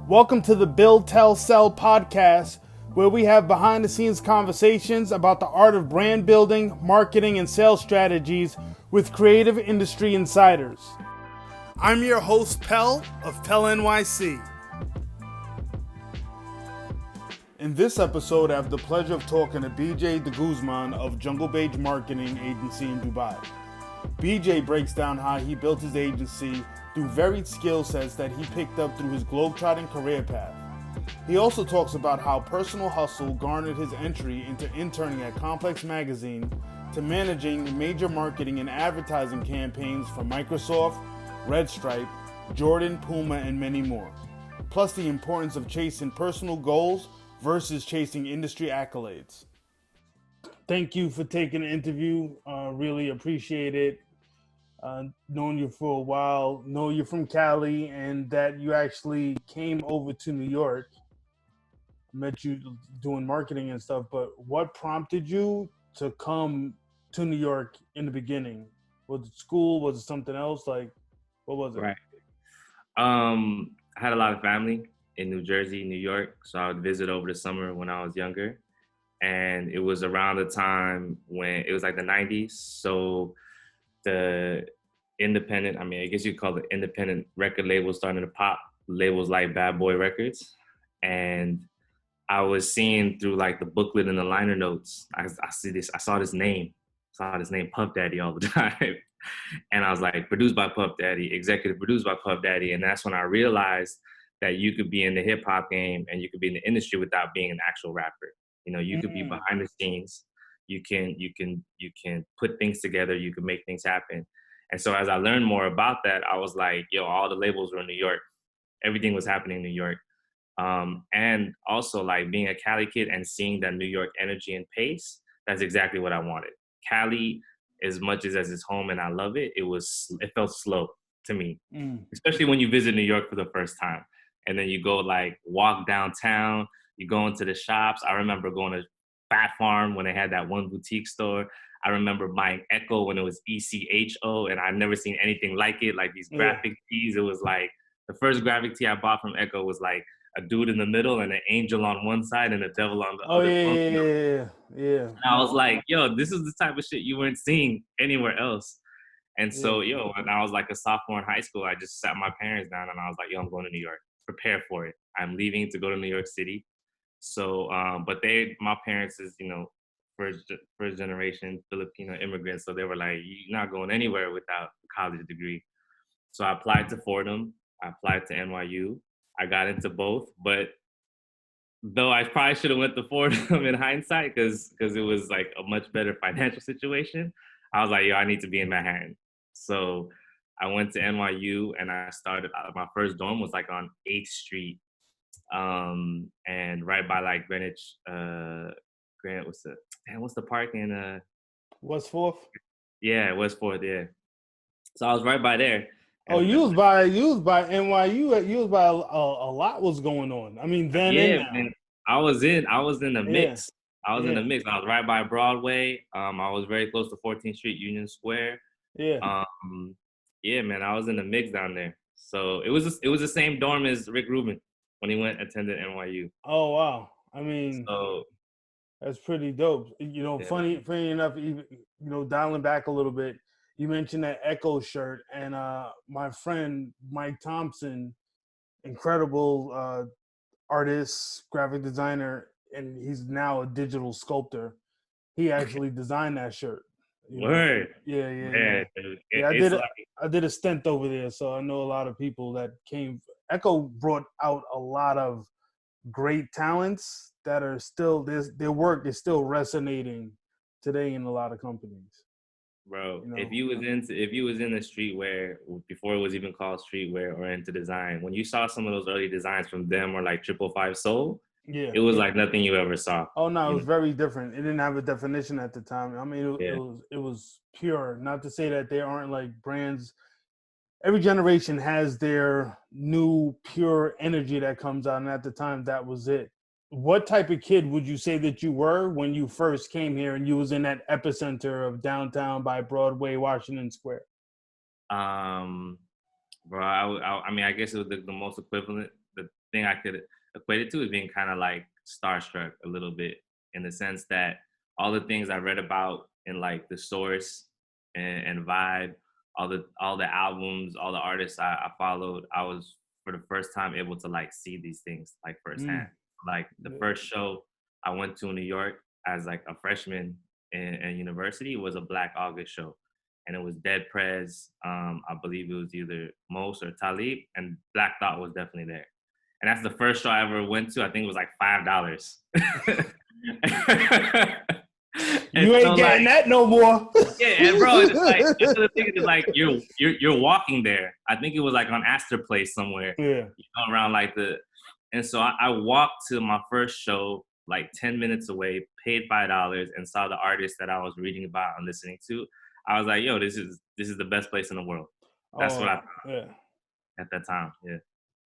Welcome to the Build, Tell, Sell podcast, where we have behind the scenes conversations about the art of brand building, marketing, and sales strategies with creative industry insiders. I'm your host, Pel of PELNYC. In this episode, I have the pleasure of talking to BJ the Guzman of Jungle Beige Marketing Agency in Dubai. BJ breaks down how he built his agency through varied skill sets that he picked up through his globetrotting career path. He also talks about how personal hustle garnered his entry into interning at Complex Magazine to managing major marketing and advertising campaigns for Microsoft, Red Stripe, Jordan, Puma, and many more. Plus the importance of chasing personal goals versus chasing industry accolades. Thank you for taking the interview. Really appreciate it. Known you for a while, know you're from Cali, and that you actually came over to New York. Met you doing marketing and stuff, but what prompted you to come to New York in the beginning? Was it school? Was it something else? Like, what was it? Right. I had a lot of family in New Jersey, New York, so I would visit over the summer when I was younger. And it was around the time when it was like the 90s. So the independent, I guess you'd call it independent record labels starting to pop, labels like Bad Boy Records. And I was seeing through like the booklet and the liner notes, I saw this name Puff Daddy all the time. And I was like, produced by Puff Daddy, executive produced by Puff Daddy. And that's when I realized that you could be in the hip hop game and you could be in the industry without being an actual rapper. You know, you could be behind the scenes. You can put things together. You can make things happen. And so as I learned more about that, I was like, yo, all the labels were in New York. Everything was happening in New York. And also like being a Cali kid and seeing that New York energy and pace, that's exactly what I wanted. Cali, as much as it's home and I love it, it felt slow to me, especially when you visit New York for the first time. And then you go like walk downtown, you go into the shops. I remember going to Fat Farm when they had that one boutique store. I remember buying Echo when it was ECHO, and I'd never seen anything like it, like these graphic tees. It was like, the first graphic tee I bought from Echo was like a dude in the middle and an angel on one side and a devil on the other. Yeah. And I was like, yo, this is the type of shit you weren't seeing anywhere else. And so, when I was like a sophomore in high school, I just sat my parents down and I was like, yo, I'm going to New York. Prepare for it. I'm leaving to go to New York City. So, but my parents is, first generation Filipino immigrants. So they were like, you're not going anywhere without a college degree. So I applied to Fordham. I applied to NYU. I got into both, but though I probably should have went to Fordham in hindsight because it was like a much better financial situation. I was like, yo, I need to be in Manhattan. So I went to NYU and I started, my first dorm was like on 8th Street. And right by like Greenwich, what's the park in West Fourth? Yeah, West Fourth, yeah. So I was right by there. Oh, you was by NYU. You was by a lot was going on. I mean, then and now. Man, I was in the mix. I was in the mix. I was right by Broadway. I was very close to 14th Street, Union Square. Yeah. Yeah, man, I was in the mix down there. So it was the same dorm as Rick Rubin when he attended NYU. Oh wow! I mean, so that's pretty dope. Funny enough, even dialing back a little bit, you mentioned that Echo shirt, and my friend Mike Thompson, incredible artist, graphic designer, and he's now a digital sculptor. He actually designed that shirt. Word. Yeah. I did a stint over there, so I know a lot of people that came. Echo brought out a lot of great talents that are still their work is still resonating today in a lot of companies. Bro, if you was in the streetwear before it was even called streetwear or into design, when you saw some of those early designs from them or like 555 Soul, it was like nothing you ever saw. Oh no, it was very different. It didn't have a definition at the time. I mean, it was pure. Not to say that there aren't like brands. Every generation has their new pure energy that comes out, and at the time, that was it. What type of kid would you say that you were when you first came here and you was in that epicenter of downtown by Broadway, Washington Square? Bro, I mean, I guess it was the most equivalent thing I could equate it to is being kind of like starstruck a little bit, in the sense that all the things I read about in like the source and vibe, all the albums, all the artists I followed, I was for the first time able to like see these things like firsthand. Mm. Like the first show I went to in New York as like a freshman in university was a Black August show, and it was Dead Prez. I believe it was either Mos or Talib, and Black Thought was definitely there. And that's the first show I ever went to. I think it was like $5. And You so ain't getting like, that no more. yeah, and bro, it's like that's the thing is like you're walking there. I think it was like on Astor Place somewhere, Yeah. around like and so I walked to my first show like 10 minutes away, paid $5, and saw the artist that I was reading about and listening to. I was like, yo, this is the best place in the world. That's what I Oh, thought yeah. at that time. Yeah.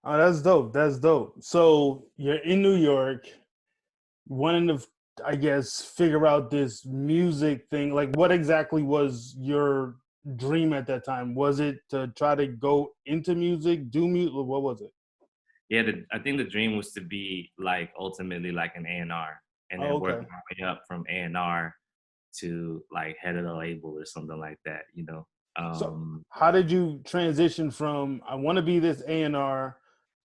Oh, that's dope. That's dope. So you're in New York, wanting to, I guess, figure out this music thing. Like, what exactly was your dream at that time? Was it to try to go into music, do music? What was it? Yeah, I think the dream was to be like ultimately like an A&R, and Oh, then work okay. my way up from A&R to like head of the label or something like that, you know. So, Um, how did you transition from I want to be this A&R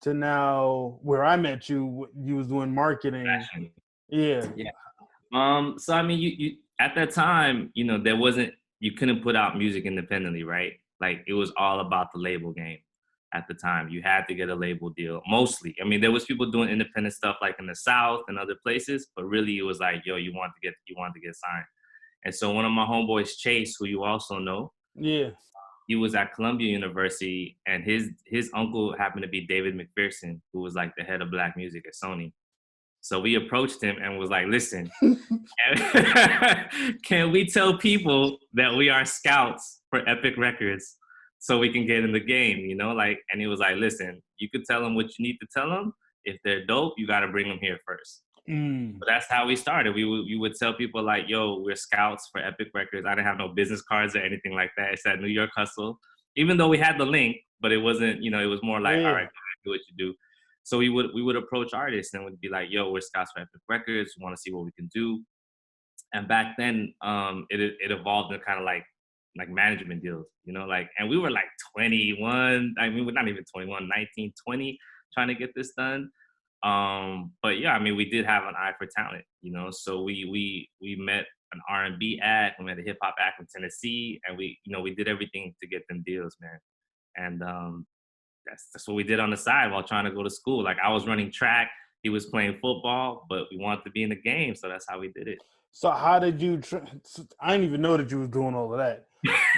to now where I met you? You was doing marketing. Fashion. Yeah. Yeah. So I mean, you at that time, you know, you couldn't put out music independently, right? Like it was all about the label game at the time. You had to get a label deal, mostly. I mean, there was people doing independent stuff like in the South and other places, but really it was like, yo, you want to get signed. And so one of my homeboys, Chase, who you also know, Yeah. he was at Columbia University, and his uncle happened to be David McPherson, who was like the head of Black music at Sony. So we approached him and was like, listen, can we tell people that we are scouts for Epic Records so we can get in the game, you know? Like, and he was like, listen, you could tell them what you need to tell them. If they're dope, you got to bring them here first. Mm. But that's how we started. We would tell people like, yo, we're scouts for Epic Records. I didn't have no business cards or anything like that. It's that New York hustle, even though we had the link, but it wasn't, you know, it was more like, all Yeah. right, do what you do. So we would approach artists and would be like, yo, we're scouts for Epic Records. We want to see what we can do. And back then, it evolved into kind of like management deals, you know, like, and we were like 21. I mean, we're not even 21, 19, 20, trying to get this done. But yeah, I mean, we did have an eye for talent, you know. So we met an R&B act, we met a hip hop act from Tennessee, and we did everything to get them deals, man. And that's what we did on the side while trying to go to school. Like I was running track, he was playing football, but we wanted to be in the game, so that's how we did So how did you? I didn't even know that you was doing all of that.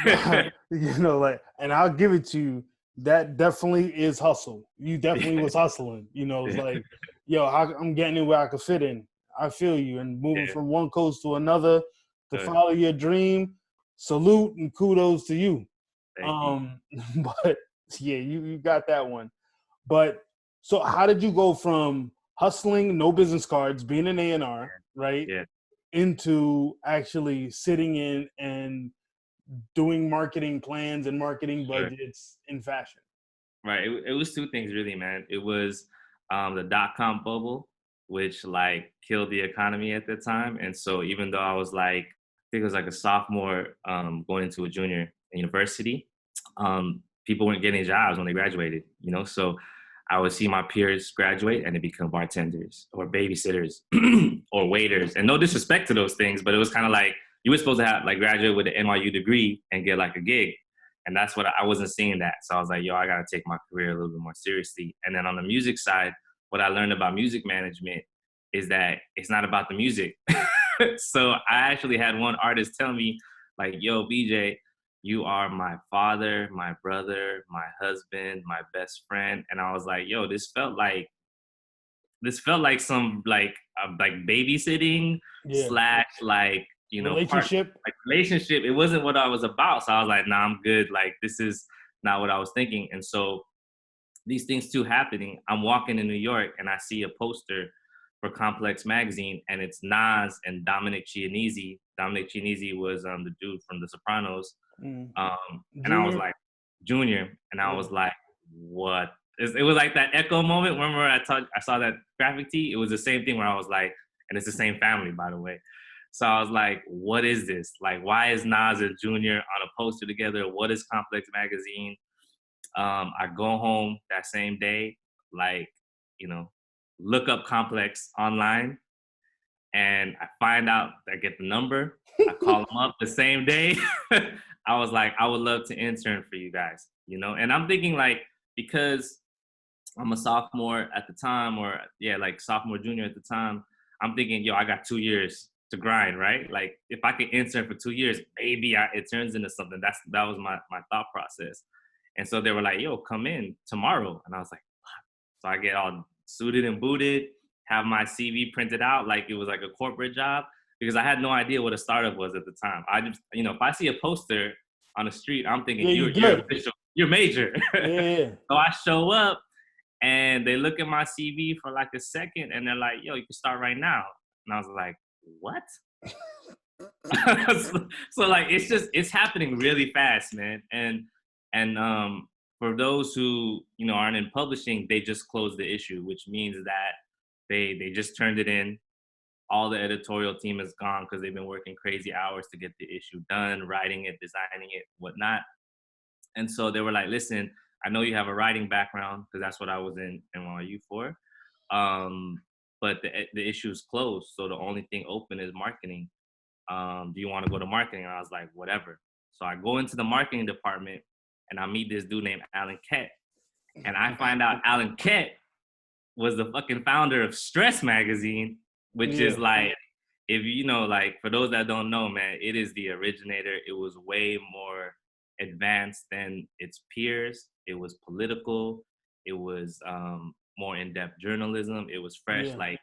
it. You know, like, and I'll give it to you. That definitely is hustle. You definitely was hustling. You know, it's Yeah. like, yo, I'm getting in where I could fit in. I feel you. And moving Yeah. from one coast to another to Good. follow your dream. Salute and kudos to you. Thank you. Um, but yeah, you got that one. But so how did you go from hustling, no business cards, being an A&R, right, Yeah. into actually sitting in and doing marketing plans and marketing Sure. budgets in fashion? Right. It was two things really, man. It was the dot-com bubble, which like killed the economy at the time. And so even though I was like, I think it was like a sophomore going into a junior university, people weren't getting jobs when they graduated, you know? So I would see my peers graduate and they become bartenders or babysitters or waiters. And no disrespect to those things, but it was kind of like you were supposed to have like graduate with an NYU degree and get like a gig. And that's what I wasn't seeing that. So I was like, yo, I got to take my career a little bit more seriously. And then on the music side, what I learned about music management is that it's not about the music. So I actually had one artist tell me like, yo, BJ, you are my father, my brother, my husband, my best friend. And I was like, yo, this felt like some like babysitting Yeah. slash like part Relationship. like relationship. It wasn't what I was about, so I was like, nah, I'm good. Like this is not what I was thinking. And so these things too happening. I'm walking in New York and I see a poster for Complex magazine, and it's Nas and Dominic Chianese. Dominic Chianese was the dude from The Sopranos, Mm. and I was Junior. like, Junior, and I Yeah. was like, what It was like that echo moment. Remember I saw that graphic tee? It was the same thing where I was like, and it's the same family, by the way. So I was like, what is this? Like, why is Nas and Junior on a poster together? What is Complex Magazine? I go home that same day, like, you know, look up Complex online, and I find out, I get the number. I call them up the same day. I was like, I would love to intern for you guys, you know? And I'm thinking like, because I'm a sophomore at the time, or yeah, like sophomore, junior at the time, I'm thinking, yo, I got 2 years to grind, right? Like if I could intern for 2 years, maybe it turns into something. That was my thought process. And so they were like, yo, come in tomorrow. And I was like, so I get all suited and booted, have my CV printed out like it was like a corporate job, because I had no idea what a startup was at the time. I just, you know, if I see a poster on the street, I'm thinking Yeah, you're official, you're major. Yeah. So I show up and they look at my CV for like a second and they're like, yo, you can start right now. And I was like, what? So like it's happening really fast, man. And for those who, you know, aren't in publishing, they just closed the issue, which means that they just turned it in. All the editorial team is gone because they've been working crazy hours to get the issue done, writing it, designing it, whatnot. And so they were like, listen, I know you have a writing background, because that's what I was in NYU for. But the issue is closed. So the only thing open is marketing. Do you want to go to marketing? And I was like, whatever. So I go into the marketing department and I meet this dude named Alan Kett. And I find out Alan Kett was the fucking founder of Stress Magazine, which is like, if you know, like for those that don't know, man, it is the originator. It was way more advanced than its peers. It was political. It was more in-depth journalism. It was fresh. Yeah. Like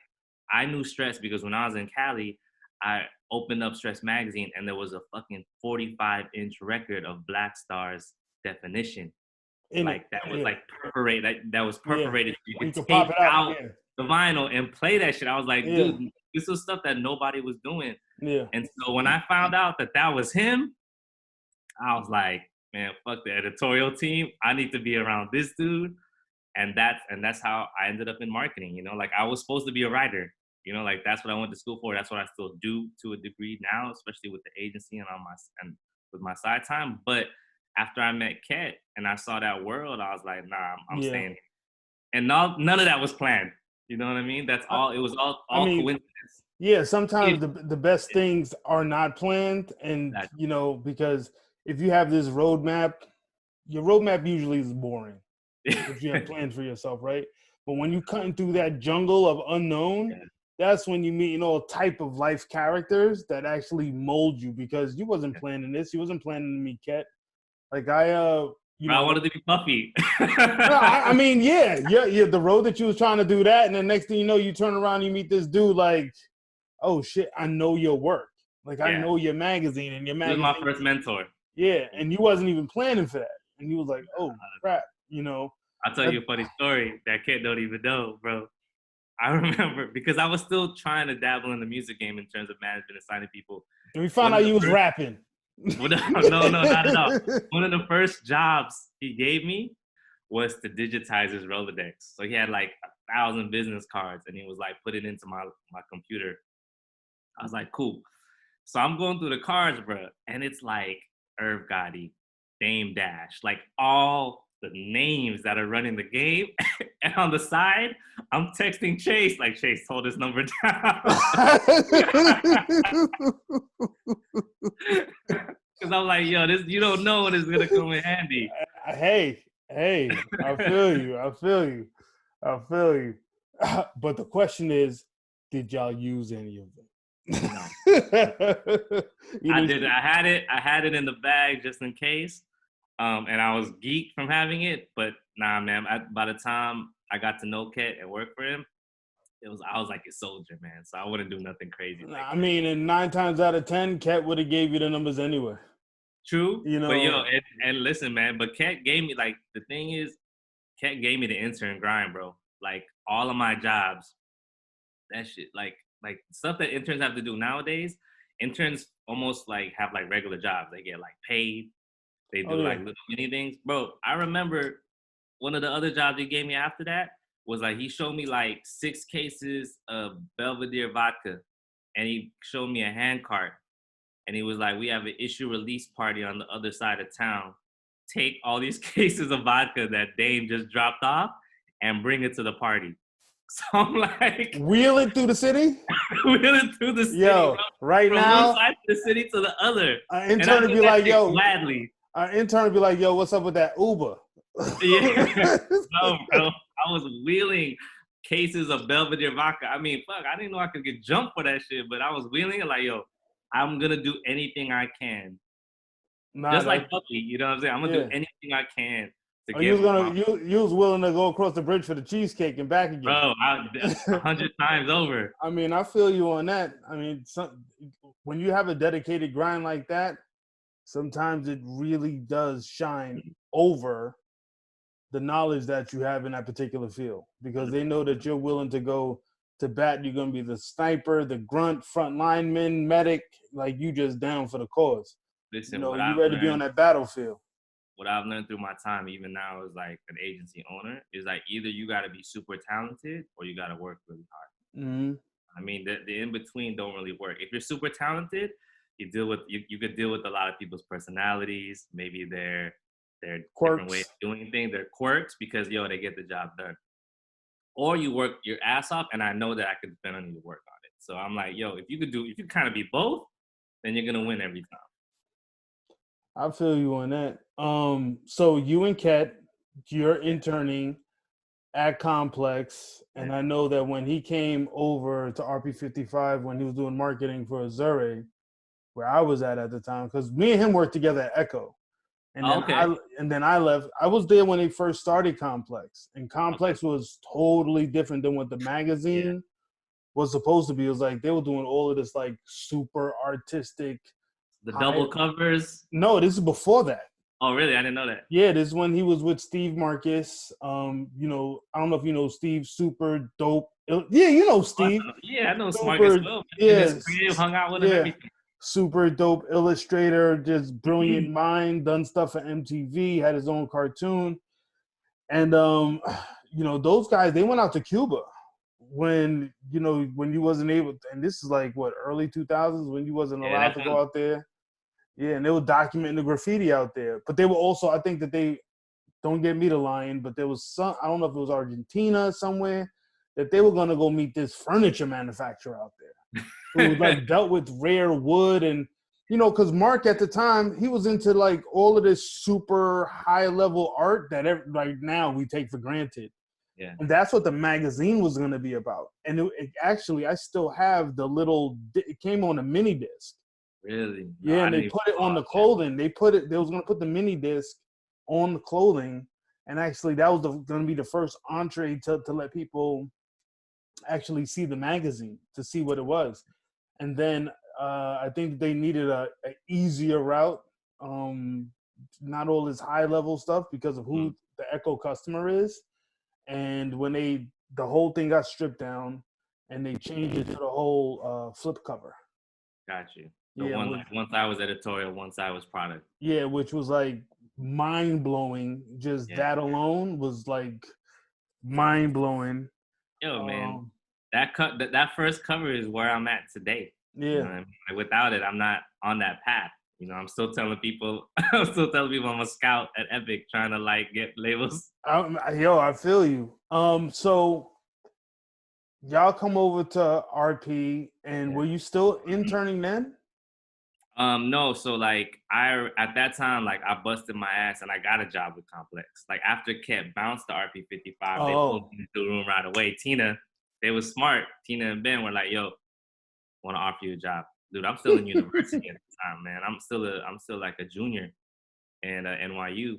I knew Stress because when I was in Cali, I opened up Stress Magazine and there was a fucking 45-inch record of Black Star's definition. Like that was like perforated. That was perforated. You could take pop it out the vinyl and play that shit. I was like, dude, this was stuff that nobody was doing. Yeah. And so when I found out that was him, I was like, man, fuck the editorial team. I need to be around this dude. And that's how I ended up in marketing. You know, like I was supposed to be a writer. You know, like that's what I went to school for. That's what I still do to a degree now, especially with the agency and with my side time. But after I met Ket and I saw that world, I was like, nah, I'm staying here. And none of that was planned. You know what I mean? That's all. It was all coincidence. Yeah, sometimes the best things are not planned, and you know, because if you have this roadmap, your roadmap usually is boring if you have plans for yourself, right? But when you cutting through that jungle of unknown, that's when you meet, you know, a type of life characters that actually mold you, because you wasn't planning this. You wasn't planning to meet Ket. Like I wanted to be Puffy. I mean, yeah, the road that you was trying to do that, and the next thing you know, you turn around, you meet this dude, like, oh shit, I know your work. Like, I know your magazine, and your magazine. He was my first mentor. Yeah, and you wasn't even planning for that. And he was like, oh crap, you know. I'll tell you a funny story that Kid don't even know, bro. I remember because I was still trying to dabble in the music game in terms of management and signing people. And we found out you was rapping. No, not at all. One of the first jobs he gave me was to digitize his Rolodex. So he had like 1,000 business cards and he was like, put it into my computer. I was like, cool. So I'm going through the cards, bro. And it's like Irv Gotti, Dame Dash, like all the names that are running the game. And on the side, I'm texting Chase, like, Chase, hold this number down. Because I'm like, yo, this, you don't know when it's going to come in handy. Hey, I feel you. But the question is, did y'all use any of them? No. I did. I had it in the bag just in case. And I was geeked from having it, but nah, man. By the time I got to know Ket and work for him, I was like a soldier, man. So I wouldn't do nothing crazy. I mean, and 9 times out of 10, Ket would have gave you the numbers anyway. True, you know. But yo, and listen, man. But Ket gave me, like, the thing is, Ket gave me the intern grind, bro. Like all of my jobs, that shit, like stuff that interns have to do nowadays. Interns almost like have like regular jobs. They get like paid. They do like little mini things, bro. I remember one of the other jobs he gave me after that was like he showed me like 6 cases of Belvedere vodka, and he showed me a hand cart, and he was like, "We have an issue release party on the other side of town. Take all these cases of vodka that Dame just dropped off and bring it to the party." So I'm like, Wheel it through the city? wheeling through the city, Yo, bro, right from one now, side of the city to the other. an And I intern would did be that like, shit yo, gladly. what's up with that Uber? Yeah, no, bro. I was wheeling cases of Belvedere vodka. I mean, fuck, I didn't know I could get jumped for that shit, but I was wheeling it like, yo, I'm gonna do anything I can. Nah, Just like that, Bucky, you know what I'm saying? I'm gonna do yeah. anything I can to Oh, you get was gonna my you was willing to go across the bridge for the cheesecake and back again. bro, 100 times over. I mean, I feel you on that. I mean, when you have a dedicated grind like that, sometimes it really does shine over the knowledge that you have in that particular field because they know that you're willing to go to bat. You're going to be the sniper, the grunt, front lineman, medic. Like you just down for the cause. Listen, You ready to be on that battlefield. what I've learned through my time, even now as like an agency owner, is like either you got to be super talented or you got to work really hard. Mm-hmm. I mean, the in between don't really work. If you're super talented, you could deal with a lot of people's personalities, maybe their different way of Quirks. doing things, their quirks, because they get the job done. Or you work your ass off, and I know that I could depend on you to work on it. So I'm like, if you kind of be both, then you're gonna win every time. I feel you on that. So you and Ket, you're interning at Complex, and I know that when he came over to RP55 when he was doing marketing for Azure, where I was at the time, because me and him worked together at Echo, and then I left. I was there when they first started Complex, and Complex was totally different than what the magazine was supposed to be. It was like they were doing all of this like super artistic. The double covers. No, this is before that. Oh, really? I didn't know that. Yeah, this is when he was with Steve Marcus. I don't know if you know Steve, super dope. Yeah, you know Steve. I know Marcus well. Yeah, hung out with him. Everything. Super dope illustrator, just brilliant mind. Done stuff for MTV. Had his own cartoon, and those guys they went out to Cuba when you wasn't able. And this is like what early 2000s when you wasn't allowed to go out there. Yeah, and they were documenting the graffiti out there. But they were also, I think that they, don't get me to lying, but there was some, I don't know if it was Argentina somewhere, that they were going to go meet this furniture manufacturer out there who like dealt with rare wood. And, because Mark at the time, he was into like all of this super high level art that like now we take for granted. Yeah. And that's what the magazine was going to be about. And it actually, I still have it came on a mini disc. Really? No, yeah, and they put it on the clothing. They was going to put the mini disc on the clothing, and actually that was going to be the first entree to let people actually see the magazine, to see what it was. And then I think they needed a easier route, not all this high level stuff because of who the Echo customer is. And when the whole thing got stripped down, and they changed it to the whole flip cover. Got you. So one side was editorial, one side was product. Yeah, which was like mind blowing. Just that alone was like mind blowing. Yo, man, that first cover is where I'm at today. Yeah. You know what I mean? Like, without it, I'm not on that path. I'm still telling people I'm a scout at Epic trying to like get labels. I feel you. So y'all come over to RP, and were you still interning then? No, so like at that time, like I busted my ass and I got a job with Complex. Like after Ket bounced to RP55, they pulled me into the room right away. They was smart. Tina and Ben were like, "Yo, want to offer you a job, dude? I'm still in university at the time, man. I'm still like a junior in NYU,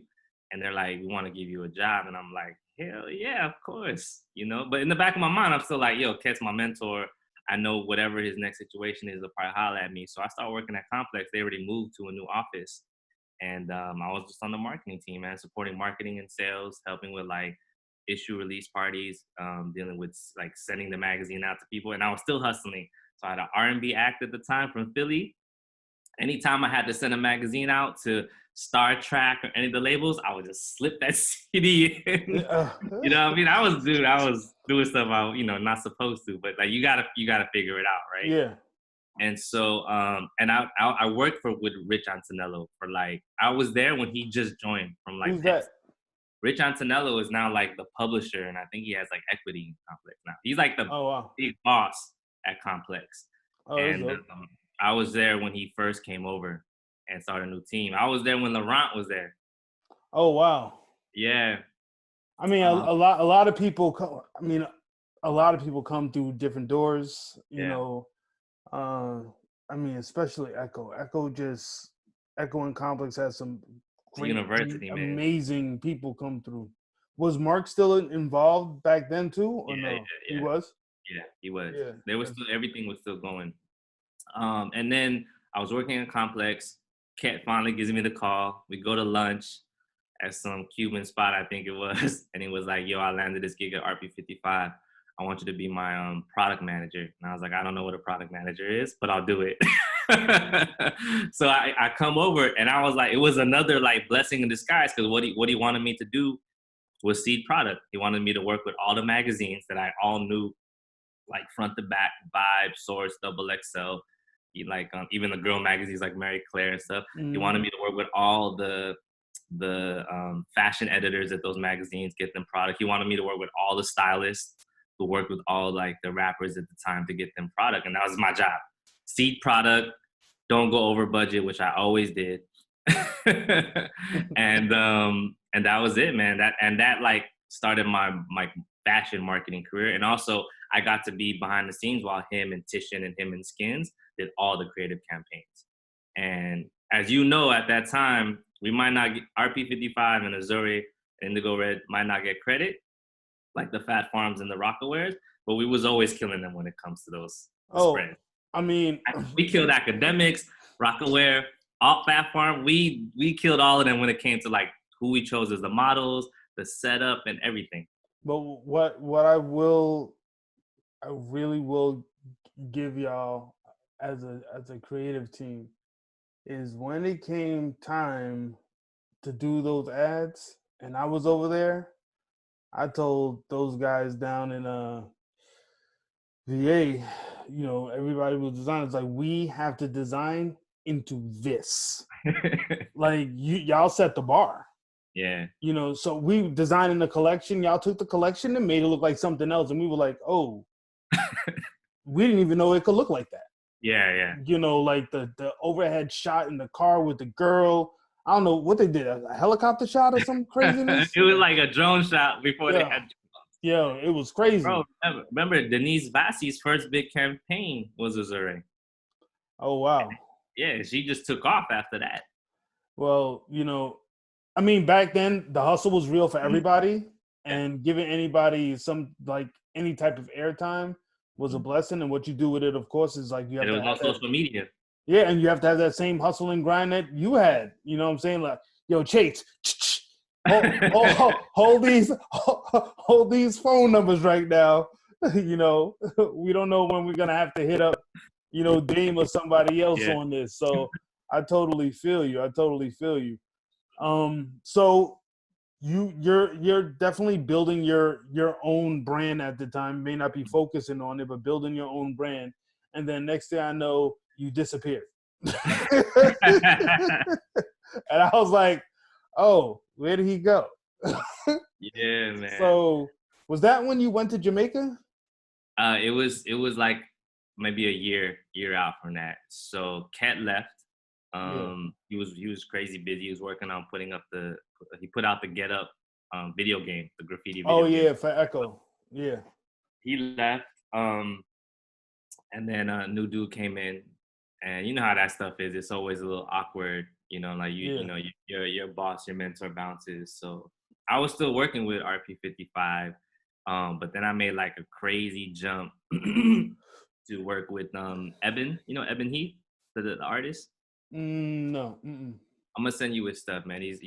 and they're like, we want to give you a job, and I'm like, hell yeah, of course, But in the back of my mind, I'm still like, yo, Ket's my mentor. I know whatever his next situation is, they'll probably holler at me. So I started working at Complex. They already moved to a new office. And I was just on the marketing team, man, supporting marketing and sales, helping with like issue release parties, dealing with like sending the magazine out to people. And I was still hustling. So I had an R&B act at the time from Philly. anytime I had to send a magazine out to Star Trek or any of the labels, I would just slip that CD in. Yeah. You know what I mean? I was doing stuff I, not supposed to, but like you gotta figure it out, right? Yeah. And so, and I worked with Rich Antonello for like, I was there when he just joined from like Who's Penn. that? Rich Antonello is now like the publisher, and I think he has like equity in Complex now. He's like the Oh wow. big boss at Complex. Oh, that's And dope. I was there when he first came over and started a new team. I was there when Laurent was there. Oh wow. Yeah. I mean, a lot of people come. I mean, a lot of people come through different doors. Yeah. I mean, especially Echo. Echo and Complex has some The great, university, man. amazing people come through. Was Mark still involved back then too, or Yeah, no? yeah, He was. yeah. He was. Yeah. There was still everything was still going. And then I was working in Complex. Cat finally gives me the call. We go to lunch at some Cuban spot, I think it was, and he was like, "Yo, I landed this gig at RP55. I want you to be my product manager." And I was like, "I don't know what a product manager is, but I'll do it." So I come over, and I was like, it was another like blessing in disguise, because what he wanted me to do was seed product. He wanted me to work with all the magazines that I all knew, like front to back, Vibe, Source, Double XL, like even the girl magazines like Marie Claire and stuff. He Mm. wanted me to work with all the fashion editors at those magazines, get them product. He wanted me to work with all the stylists who worked with all like the rappers at the time to get them product, and that was my job. Seed product, don't go over budget, which I always did. And that was it, man. That like started my fashion marketing career. And also I got to be behind the scenes while him and Tishan and him and Skins did all the creative campaigns. And as you know, at that time, we might not get RP55 and Azuri and Indigo Red might not get credit like the Fat Farms and the Rockawares, but we was always killing them when it comes to those spreads. I mean, We killed Academics, Rockaware, all Fat Farm. We killed all of them when it came to like who we chose as the models, the setup, and everything. but what I really will give y'all as a creative team is when it came time to do those ads and I was over there, I told those guys down in VA, everybody was designers like, we have to design into this. Like y'all set the bar. Yeah. So we designed in the collection, y'all took the collection and made it look like something else, and we were like, oh, we didn't even know it could look like that. Yeah, yeah. Like the overhead shot in the car with the girl. I don't know what they did, a helicopter shot or some craziness. It was like a drone shot before they had. Yeah, it was crazy. Bro, remember Denise Vassi's first big campaign was Azure. Oh wow. Yeah, she just took off after that. Well, I mean, back then the hustle was real for everybody, and giving anybody some like any type of airtime was a blessing. And what you do with it, of course, is like you have and it to was have on social media. Yeah, and you have to have that same hustle and grind that you had. You know what I'm saying? Like, yo, Chase, hold these phone numbers right now. We don't know when we're gonna have to hit up, Dame or somebody else on this. So I totally feel you. So you're definitely building your own brand at the time. May not be focusing on it, but building your own brand. And then next thing I know, you disappeared. And I was like, oh, where did he go? Yeah, man. So was that when you went to Jamaica? It was like maybe a year out from that. So Cat left. He was crazy busy. He was working on he put out the Get Up video game, the graffiti video game. Oh yeah, for Echo. Yeah. He left. And then a new dude came in, and you know how that stuff is. It's always a little awkward, like your boss, your mentor bounces. So I was still working with RP55, but then I made like a crazy jump to work with Eben. Eben Heath, the artist. No. Mm-mm. I'm gonna send you his stuff, man. He's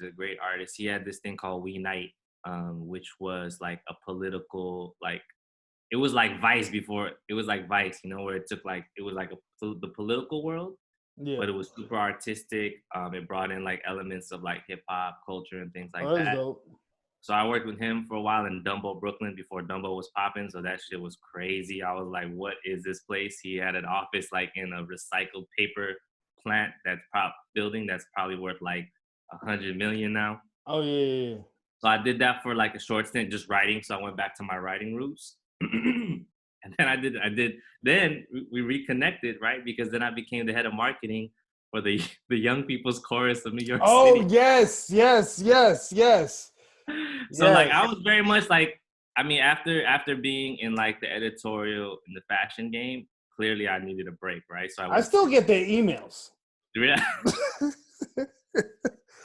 a great artist. He had this thing called We Night, which was like a political like. It was like Vice before. It was like Vice, where it took like it was like the political world, Yeah. but it was super artistic. It brought in like elements of like hip hop culture and things like Oh, that's that. dope. So I worked with him for a while in Dumbo, Brooklyn, before Dumbo was popping. So that shit was crazy. I was like, what is this place? He had an office like in a recycled paper plant building that's probably worth like 100 million now. Oh yeah, yeah, yeah. So I did that for like a short stint, just writing. So I went back to my writing roots. And then then we reconnected, right? Because then I became the head of marketing for the the young people's chorus of New York Oh City. yes, yes, yes, yes, So like yes. I was very much like, I mean, after being in like the editorial in the fashion game, clearly I needed a break, right? So I I went still get their emails. to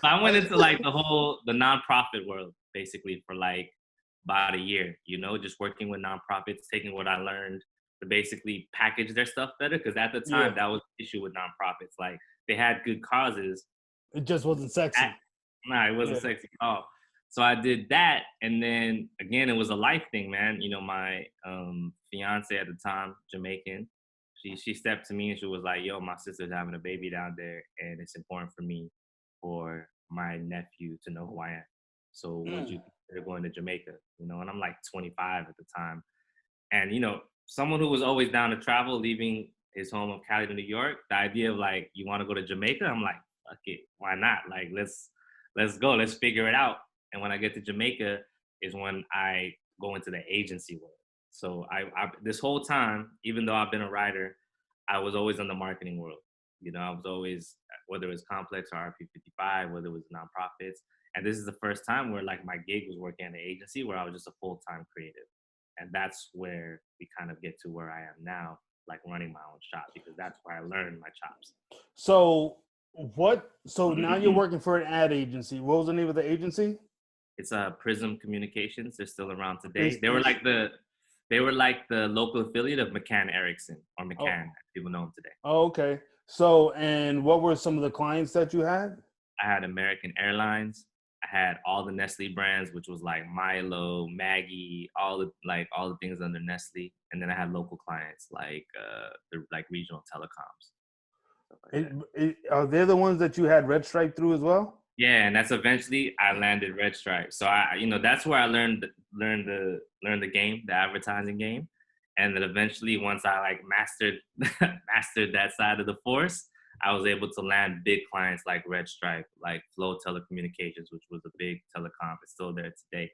I went into like the nonprofit world basically for like about a year, just working with nonprofits, taking what I learned to basically package their stuff better. Because at the Yeah, time, that was the issue with nonprofits. Like they had good causes. it just wasn't At, sexy. nah, it wasn't Yeah. sexy at all. So I did that, and then again, it was a life thing, man. My fiance at the time, Jamaican, she stepped to me and she was like, "Yo, my sister's having a baby down there, and it's important for me for my nephew to know who I am. So would Mm. you consider going to Jamaica?" And I'm like 25 at the time, and someone who was always down to travel, leaving his home of Cali to New York, the idea of like, you want to go to Jamaica, I'm like, fuck it, why not? Like, let's go, let's figure it out. And when I get to Jamaica is when I go into the agency world. So I this whole time, even though I've been a writer, I was always in the marketing world. I was always, whether it was Complex or RP55, whether it was nonprofits. And this is the first time where like my gig was working at an agency where I was just a full-time creative. And that's where we kind of get to where I am now, like running my own shop, because that's where I learned my chops. So what? So now you're working for an ad agency. What was the name of the agency? It's Prism Communications. They're still around today. It's, They were like the local affiliate of McCann Erickson, or oh, McCann, as people know him today. oh, okay. So, and what were some of the clients that you had? I had American Airlines. I had all the Nestle brands, which was like Milo, Maggie, all the things under Nestle. And then I had local clients like the like regional telecoms, stuff like that. Are they the ones that you had Red Stripe through as well? Yeah, and that's eventually I landed Red Stripe. So that's where I learned the game, the advertising game. And then eventually, once I like mastered mastered that side of the force, I was able to land big clients like Red Stripe, like Flow Telecommunications, which was a big telecom. It's still there today.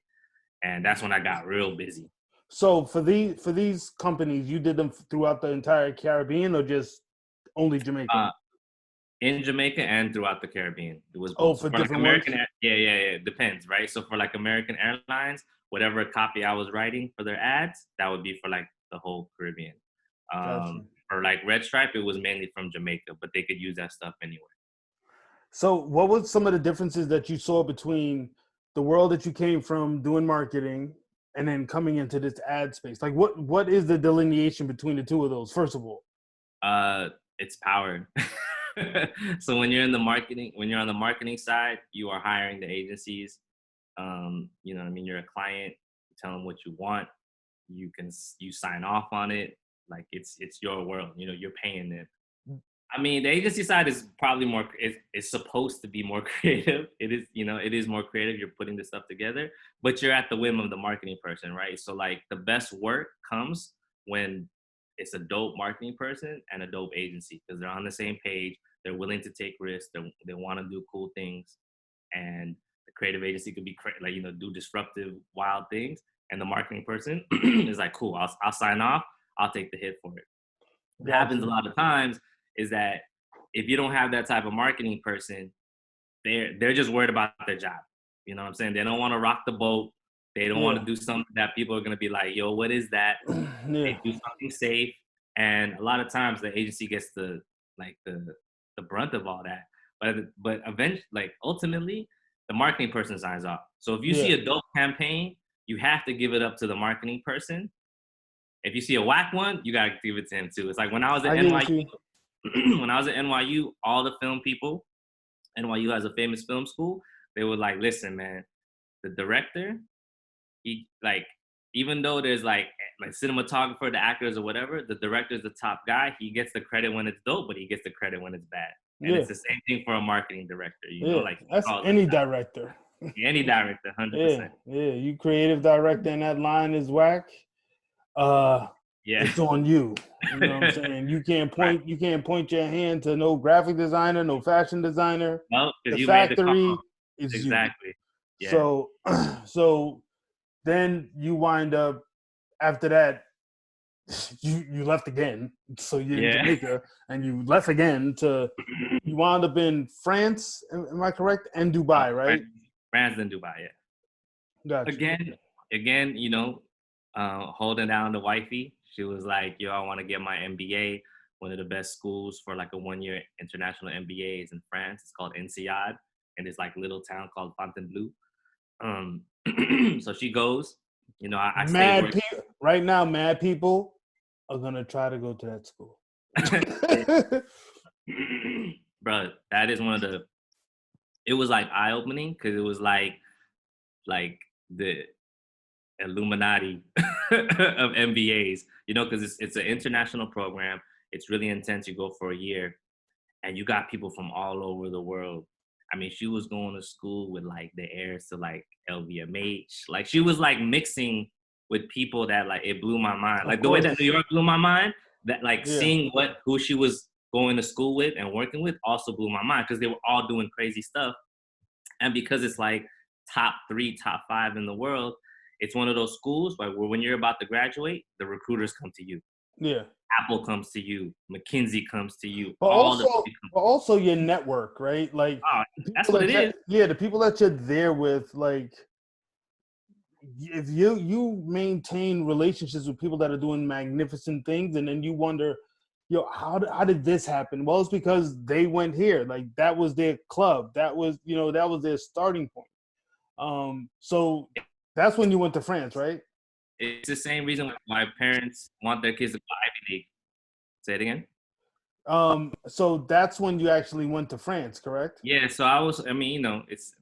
And that's when I got real busy. So for these companies, you did them throughout the entire Caribbean or just only Jamaica? Uh, in Jamaica and throughout the Caribbean. It was Oh, both. So for for like different ones. Yeah, it depends, right? So for like American Airlines, whatever copy I was writing for their ads, that would be for like the whole Caribbean. Gotcha. For like Red Stripe, it was mainly from Jamaica, but they could use that stuff anywhere. So, what was some of the differences that you saw between the world that you came from doing marketing and then coming into this ad space? Like, what is the delineation between the two of those? First of all, It's power. So when you're on the marketing side, you are hiring the agencies. You know what I mean? You're a client, you tell them what you want, you sign off on it. Like it's your world, you're paying them. I mean, the agency side is probably more, it's supposed to be more creative. It is more creative. You're putting this stuff together, but you're at the whim of the marketing person, right? So like the best work comes when it's a dope marketing person and a dope agency, because they're on the same page. They're willing to take risks. They want to do cool things. And the creative agency could be like, do disruptive, wild things. And the marketing person is like, cool, I'll sign off. I'll take the hit for it. What happens a gotcha. lot of times is that if you don't have that type of marketing person, they're just worried about their job. You know what I'm saying? They don't want to rock the boat. They don't want Yeah, to do something that people are gonna be like, yo, what is that? yeah, They do something safe. And a lot of times the agency gets the brunt of all that. But eventually, like ultimately, the marketing person signs off. So if you see yeah. a dope campaign, you have to give it up to the marketing person. If you see a whack one, you gotta give it to him too. It's like when I was at I get you. NYU, when I was at NYU, all the film people, NYU has a famous film school, they were like, listen, man, the director, he like even though there's like cinematographer, the actors or whatever, the director's the top guy. He gets the credit when it's dope, but he gets the credit when it's bad. And Yeah, it's the same thing for a marketing director, you know, yeah. like he That's calls it any director. any director, Yeah, 100%. yeah. You creative director and that line is whack. Uh, Yeah. it's on you. You know what I'm saying? You can't Right. point your hand to no graphic designer, no fashion designer. No, The because you made the call. factory is you. Exactly. Yeah. So so then you wind up after that, you left again. So you're in Yeah. Jamaica and you left again to you wound up in France, am I correct? And Oh, Dubai, right? France and Dubai, yeah. Gotcha. Again, you know, holding down the wifey. She was like, "Yo, I want to get my MBA. One of the best schools for like a 1 year international MBA is in France. It's called INSEAD, and it's like little town called Fontainebleau. Um, so she goes. You know, I stay Mad working. people right now, mad people are gonna try to go to that school. Bro, that is one of the. It was like eye opening because it was like the Illuminati of MBAs, you know, because it's an international program. It's really intense. You go for a year, and you got people from all over the world. I mean, she was going to school with like the heirs to like LVMH. Like she was like mixing with people that like it blew my mind. Of Like the way that New course. York blew my mind, that like Yeah. seeing who she was going to school with and working with also blew my mind because they were all doing crazy stuff. And because it's like top 3, top 5 in the world, it's one of those schools like where when you're about to graduate, the recruiters come to you. Yeah. Apple comes to you, McKinsey comes to you, But all the also big but companies. also your network, right? Like Oh, the that's people what it that is. yeah, the people that you're there with, like if you maintain relationships with people that are doing magnificent things, and then you wonder, yo, how did this happen? Well, it's because they went here. Like that was their club. That was that was their starting point. So that's when you went to France, right? It's the same reason why parents want their kids to go Ivy League. Say it again. So that's when you actually went to France, correct? Yeah, so I mean, you know, it's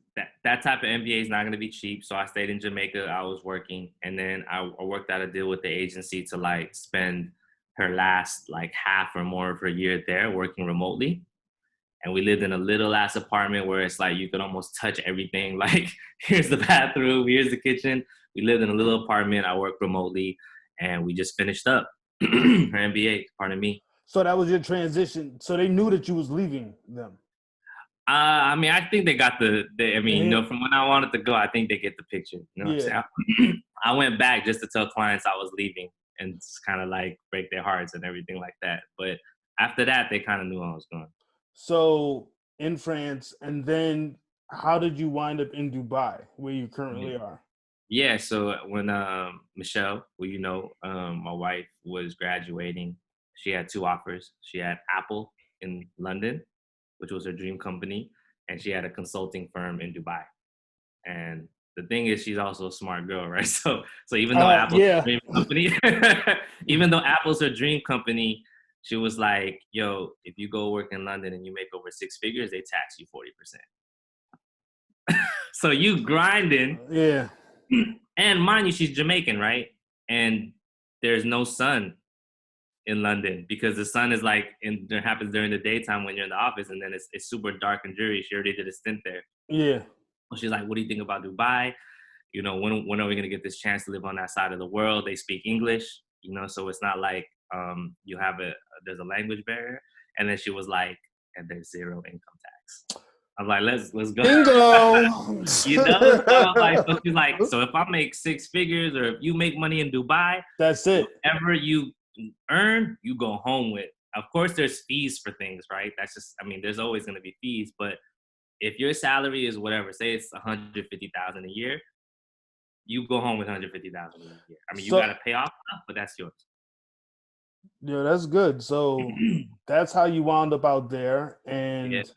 that type of MBA is not going to be cheap. So I stayed in Jamaica. I was working, and then I worked out a deal with the agency to like spend her last like half or more of her year there working remotely. And we lived in a little ass apartment where it's like you could almost touch everything. Like, here's the bathroom, here's the kitchen. We lived in a little apartment. I worked remotely, and we just finished up her MBA. Pardon me. So that was your transition. So they knew that you was leaving them. I mean, I think they got I mean, you Yeah. know, from when I wanted to go, I think they get the picture. You know what Yeah. I'm saying? I went back just to tell clients I was leaving and just kind of like break their hearts and everything like that. But after that, they kind of knew I was going. So in France, and then how did you wind up in Dubai, where you currently are? Yeah, so when Michelle, who you know, my wife was graduating, she had 2 offers. She had Apple in London, which was her dream company, and she had a consulting firm in Dubai. And the thing is, she's also a smart girl, right? So even though Apple's her Yeah. dream company, even though Apple's her dream company, she was like, "Yo, if you go work in London and you make over 6 figures, they tax you 40%. So you grinding." Yeah. And mind you, she's Jamaican, right? And there's no sun in London because the sun is like, it happens during the daytime when you're in the office, and then it's super dark and dreary. She already did a stint there. Yeah. So she's like, "What do you think about Dubai? You know, when are we gonna get this chance to live on that side of the world? They speak English, you know, so it's not like you have there's a language barrier." And then she was like, "And there's zero income tax." I'm like, let's go. Bingo. You know, so I was like, so she's like, so if I make 6 figures or if you make money in Dubai, That's it. whatever you earn, you go home with. Of course, there's fees for things, right? That's just, I mean, there's always going to be fees, but if your salary is whatever, say it's 150,000 a year, you go home with 150,000 a year. I mean, you got So to pay off stuff, but that's yours. yeah, that's good. So that's how you wound up out there. Yeah. And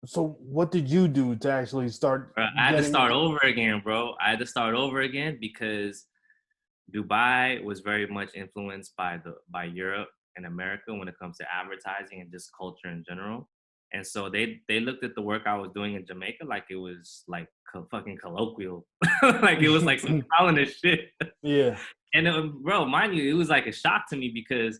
so what did you do to actually start Bro, I had to getting start over again, bro. I had to start over again because Dubai was very much influenced by Europe and America when it comes to advertising and just culture in general. And so they looked at the work I was doing in Jamaica like it was like fucking colloquial, like it was like some colonist shit. Yeah. And bro, mind you, it was like a shock to me because,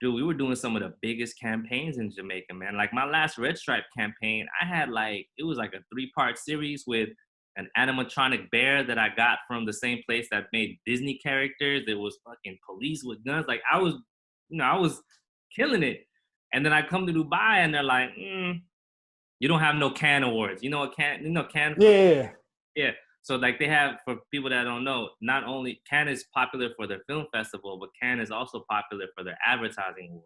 dude, we were doing some of the biggest campaigns in Jamaica, man. Like my last Red Stripe campaign, I had like, it was like a 3-part series with an animatronic bear that I got from the same place that made Disney characters. There was fucking police with guns. Like I was killing it. And then I come to Dubai and they're like, you don't have no Cannes awards. You know what Cannes? Yeah. Yeah. So like they have, for people that don't know, not only Cannes is popular for their film festival, but Cannes is also popular for their advertising awards.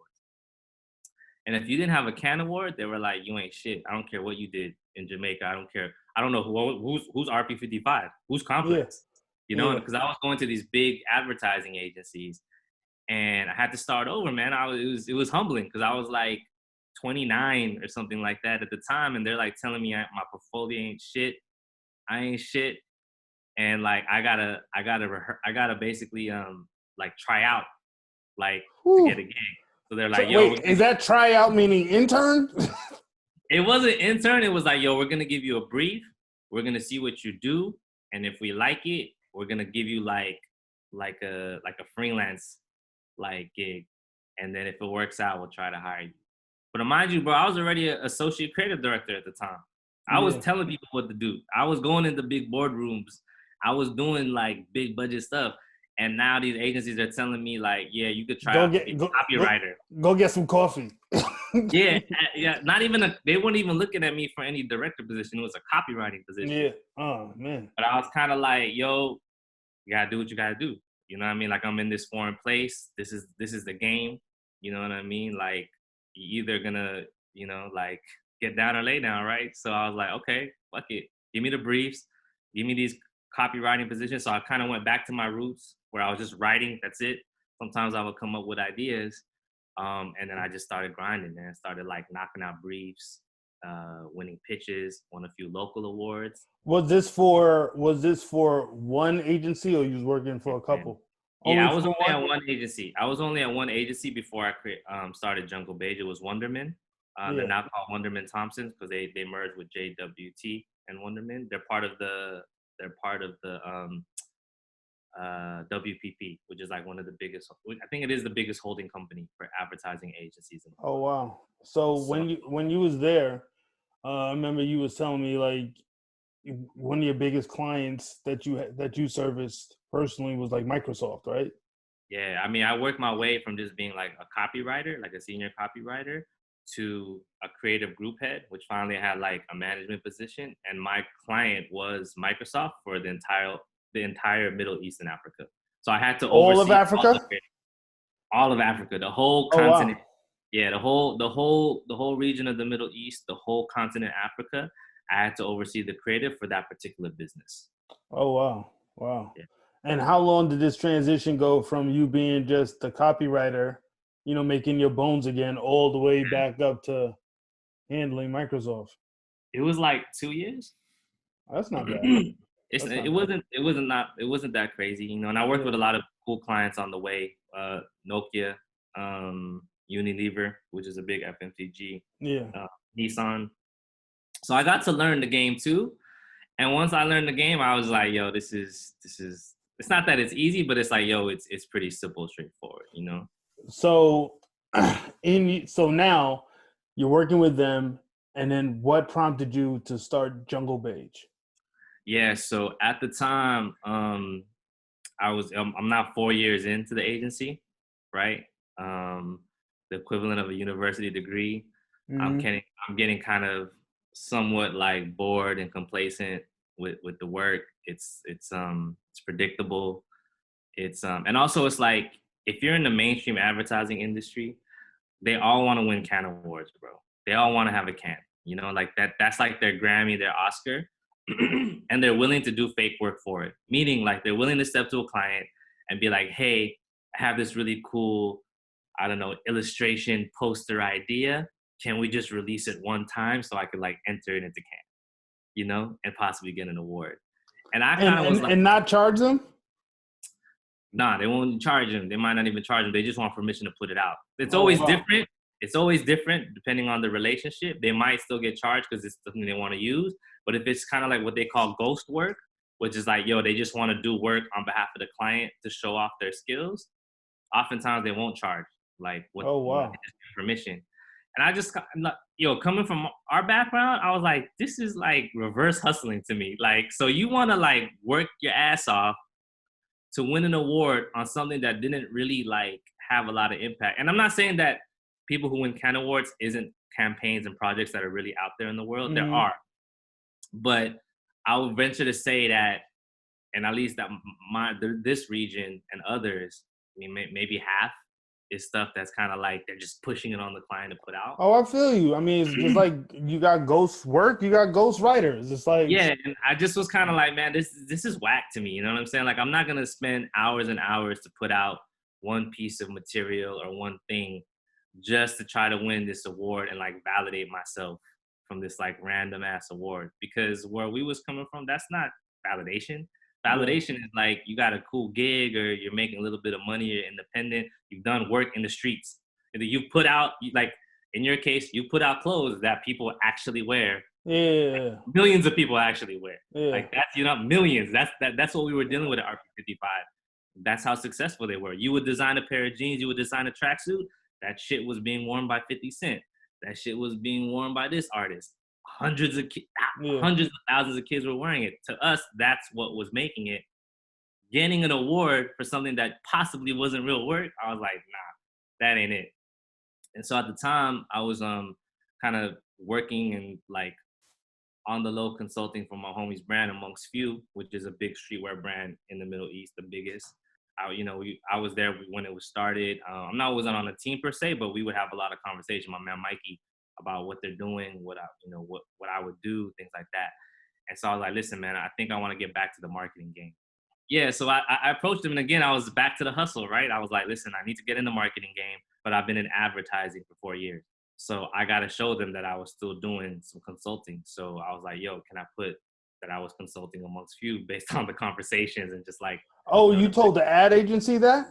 And if you didn't have a Cannes award, they were like, you ain't shit. I don't care what you did in Jamaica. I don't care. I don't know who's RP55, who's Complex, you know, because I was going to these big advertising agencies and I had to start over, man. It was humbling because I was like 29 or something like that at the time. And they're like telling me my portfolio ain't shit. I ain't shit. And like, I gotta basically, like try out, like to get a gig. So they're like, yo. Wait, is that tryout meaning intern? It wasn't intern. It was like, yo, we're going to give you a brief. We're going to see what you do. And if we like it, we're going to give you like a freelance like gig. And then if it works out, we'll try to hire you. But mind you, bro, I was already an associate creative director at the time. I was telling people what to do. I was going into big boardrooms. I was doing like big budget stuff. And now these agencies are telling me like, yeah, you could try out to be a copywriter. Go get some coffee. yeah. Not even they weren't even looking at me for any director position. It was a copywriting position. Yeah. Oh man. But I was kind of like, yo, you gotta do what you gotta do. You know what I mean? Like I'm in this foreign place. This is the game. You know what I mean? Like you either gonna, you know, like get down or lay down, right? So I was like, okay, fuck it. Give me the briefs. Give me these copywriting positions. So I kind of went back to my roots where I was just writing. That's it. Sometimes I would come up with ideas. And then I just started grinding, man. Started like knocking out briefs, winning pitches, won a few local awards. Was this for one agency or you was working for a couple? Yeah, I was only at one agency. I was only at one agency before I started Jungle Beige. It was Wonderman. They're now called Wonderman Thompsons because they merged with JWT and Wonderman. They're part of the WPP, which is like one of the biggest. I think it is the biggest holding company for advertising agencies. Oh wow! So when you was there, I remember you was telling me like one of your biggest clients that you serviced personally was like Microsoft, right? Yeah, I mean, I worked my way from just being like a copywriter, like a senior copywriter, to a creative group head, which finally had like a management position. And my client was Microsoft for the entire Middle East and Africa. So I had to oversee all of Africa, the whole continent. Wow. Yeah, the whole region of the Middle East, the whole continent Africa. I had to oversee the creative for that particular business. Oh wow. Yeah. And how long did this transition go from you being just a copywriter, you know, making your bones again, all the way back up to handling Microsoft? It was like 2 years. That's not bad. It wasn't that crazy, you know. And I worked with a lot of cool clients on the way. Nokia, Unilever, which is a big FMCG. Yeah. Nissan. So I got to learn the game too. And once I learned the game, I was like, yo, this is. It's not that it's easy, but it's like, yo, it's pretty simple, straightforward, you know. So, so now you're working with them, and then what prompted you to start Jungle Beige? Yeah, so at the time, I'm now 4 years into the agency, right? The equivalent of a university degree. Mm-hmm. I'm getting kind of somewhat like bored and complacent with the work. It's predictable. And also it's like if you're in the mainstream advertising industry, they all want to win Cannes awards, bro. They all want to have a Cannes, you know, like that's like their Grammy, their Oscar. And they're willing to do fake work for it. Meaning like they're willing to step to a client and be like, hey, I have this really cool, I don't know, illustration poster idea. Can we just release it one time so I could like enter it into Cannes, you know, and possibly get an award? And I kind of was like, and not charge them? Nah, they won't charge them. They might not even charge them. They just want permission to put it out. It's always different. It's always different depending on the relationship. They might still get charged because it's something they want to use. But if it's kind of like what they call ghost work, which is like, yo, they just want to do work on behalf of the client to show off their skills, oftentimes they won't charge like what Oh, they wow. just get permission. And I just coming from our background, I was like, this is like reverse hustling to me. Like, so you want to like work your ass off to win an award on something that didn't really like have a lot of impact. And I'm not saying that people who win Can Awards isn't campaigns and projects that are really out there in the world. There Mhm. are, but I would venture to say that, and at least that this region and others, I mean, maybe half is stuff that's kind of like they're just pushing it on the client to put out. Oh, I feel you. I mean, it's just like you got ghost work, you got ghost writers. It's like, Yeah, and I just was kind of like, man, this is whack to me. You know what I'm saying? Like, I'm not gonna spend hours and hours to put out one piece of material or one thing just to try to win this award and like validate myself from this like random ass award. Because where we was coming from, that's not validation. yeah, Validation is like you got a cool gig or you're making a little bit of money, you're independent, you've done work in the streets. And then you put out like in your case, you put out clothes that people actually wear, yeah, millions of people actually wear. yeah, Like that's millions. That's what we were dealing with at RP55. That's how successful they were. You would design a pair of jeans, you would design a tracksuit. That shit was being worn by 50 Cent. That shit was being worn by this artist. yeah. Hundreds of thousands of kids were wearing it. To us, that's what was making it. Getting an award for something that possibly wasn't real work, I was like, nah, that ain't it. And so at the time, I was kind of working and like on the low consulting for my homie's brand Amongst Few, which is a big streetwear brand in the Middle East, the biggest. I was there when it was started. I'm not wasn't on a team per se, but we would have a lot of conversation. My man Mikey about what they're doing, what I would do, things like that. And so I was like, listen, man, I think I want to get back to the marketing game. Yeah, so I approached him, and again, I was back to the hustle, right? I was like, listen, I need to get in the marketing game, but I've been in advertising for 4 years. So I got to show them that I was still doing some consulting. So I was like, yo, can I put that I was consulting Amongst Few based on the conversations and just like, Oh, you know, you told the ad agency that?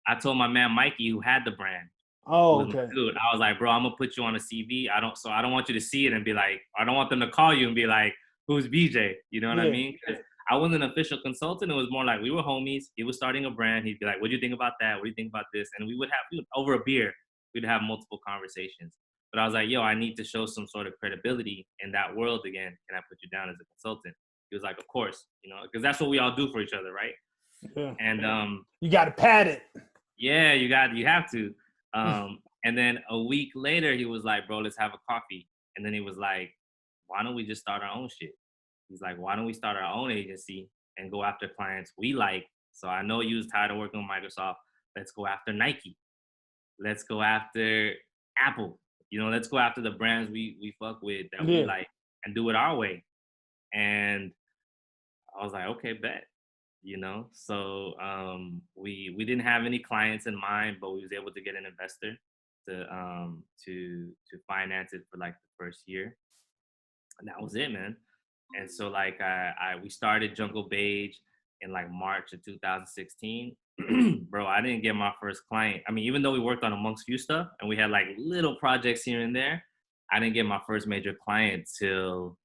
I told my man Mikey who had the brand, who Oh, was my okay. dude. I was like, bro, I'm gonna put you on a CV. I don't want you to see it and be like, I don't want them to call you and be like, who's BJ? You know what I Yeah, mean? 'Cause I wasn't an official consultant. It was more like we were homies. He was starting a brand. He'd be like, what do you think about that? What do you think about this? And over a beer, we'd have multiple conversations. But I was like, yo, I need to show some sort of credibility in that world again. Can I put you down as a consultant? He was like, of course, because that's what we all do for each other, right? yeah. And You got to pad it. yeah, you have to. And then a week later, he was like, bro, let's have a coffee. And then he was like, why don't we just start our own shit? He's like, why don't we start our own agency and go after clients we like? So I know you was tired of working with Microsoft. Let's go after Nike. Let's go after Apple. Let's go after the brands we fuck with that we Yeah. like and do it our way. And I was like, okay, bet. So we didn't have any clients in mind, but we was able to get an investor to finance it for like the first year, and that was it, man. And so like we started Jungle Beige in like March of 2016. Bro, I didn't get my first client. I mean, even though we worked on Amongst Few stuff and we had like little projects here and there, I didn't get my first major client till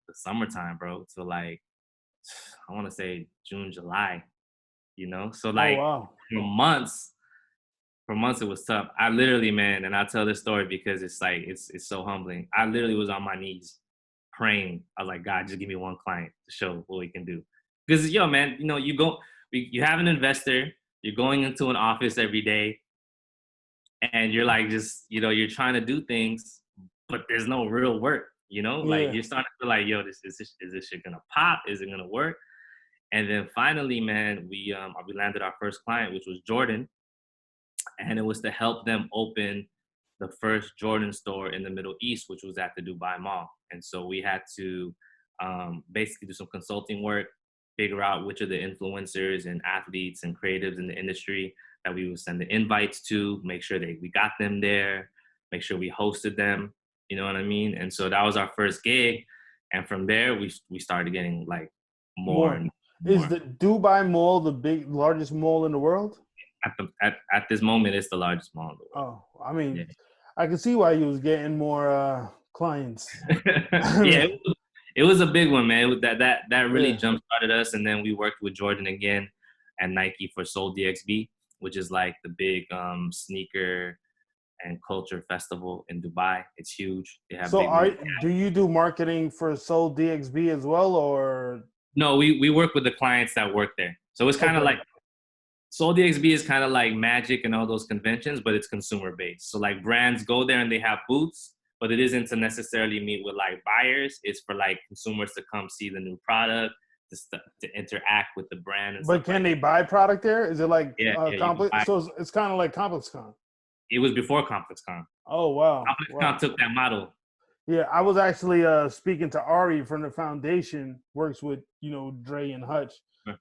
the summertime, bro. Till like I want to say June, July. So Oh, like wow. for months, it was tough. I literally, man, and I tell this story because it's like it's so humbling. I literally was on my knees praying. I was like, God, just give me one client to show what we can do. Because yo, man, you have an investor, you're going into an office every day, and you're like just, you're trying to do things, but there's no real work. Like Yeah. you're starting to feel like, yo, is this shit gonna pop? Is it gonna work? And then finally, man, we landed our first client, which was Jordan, and it was to help them open the first Jordan store in the Middle East, which was at the Dubai Mall. And so we had to basically do some consulting work, figure out which of the influencers and athletes and creatives in the industry that we would send the invites to, make sure that we got them there, make sure we hosted them. You know what I mean? And so that was our first gig. And from there, we started getting like more More. and Is more. the Dubai Mall the largest mall in the world? At this moment, it's the largest mall in the world. Oh, I mean, Yeah. I can see why he was getting more clients. Yeah, it was a big one, man. That really Yeah. jump started us, and then we worked with Jordan again and Nike for Seoul DXB, which is like the big sneaker and culture festival in Dubai. It's huge. They have So big movie. do you do marketing for Soul DXB as well, or No, we work with the clients that work there. So it's kind of okay? like Soul DXB is kind of like Magic and all those conventions, but it's consumer based. So like brands go there and they have booths, but it isn't to necessarily meet with like buyers. It's for like consumers to come see the new product, to interact with the brand and stuff But can like they that. buy product there? Is it like Yeah, you can complex? buy. So it's kind of like ComplexCon. It was before ComplexCon. Oh wow, ComplexCon wow. took that model. Yeah, I was actually speaking to Ari from the foundation. Works with Dre and Hutch.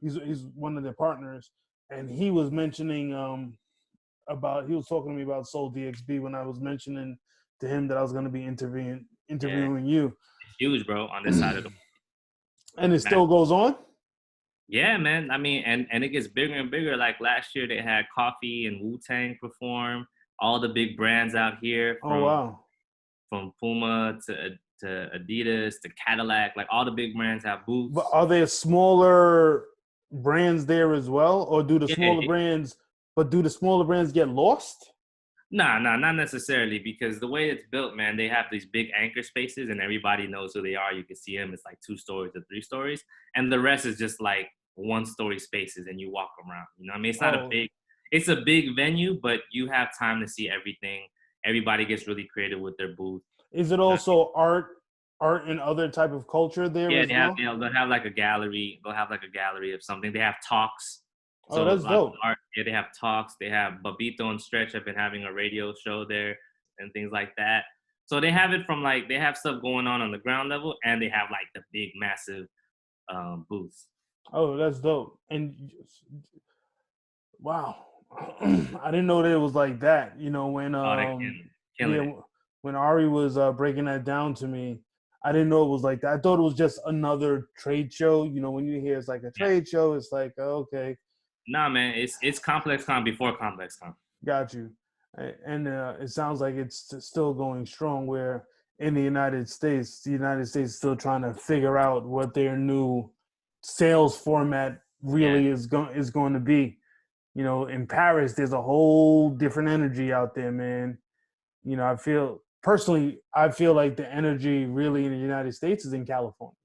He's one of their partners, and he was mentioning he was talking to me about Soul DXB when I was mentioning to him that I was going to be Yeah, interviewing you. it's huge, bro, on this side of the And it map. still goes on. Yeah, man. I mean, and it gets bigger and bigger. Like last year, they had Coffee and Wu-Tang perform. All the big brands out here, Oh wow. from Puma to Adidas to Cadillac, like all the big brands have But booths. are there smaller brands there as well, or Yeah, do the smaller brands get lost? nah, not necessarily, because the way it's built, man, they have these big anchor spaces and everybody knows who they are. You can see them. It's like 2 stories or 3 stories, and the rest is just like 1 story spaces, and you walk around. You know what I mean? Oh, It's a big venue, but you have time to see everything. Everybody gets really creative with their booth. is it You know what I mean? also art and other type of culture there Yeah, as well? they'll have like a gallery. They'll have like a gallery of something. They have talks. Oh, So that's lots of dope. art. Yeah, they have talks. They have Babito and Stretch have been having a radio show there and things like that. So they have it from like they have stuff going on the ground level, and they have like the big massive booths. Oh, that's dope. And wow, I didn't know that it was like that. When Oh, they're killing yeah, it. when Ari was breaking that down to me, I didn't know it was like that. I thought it was just another trade show. When you hear it's like a Yeah. trade show, it's like okay, Nah, man, it's Complex Con before Complex Con. got you. And it sounds like it's still going strong. Where in the United States is still trying to figure out what their new sales format Yeah, really is going to be. In Paris, there's a whole different energy out there, man. I feel like the energy really in the United States is in California.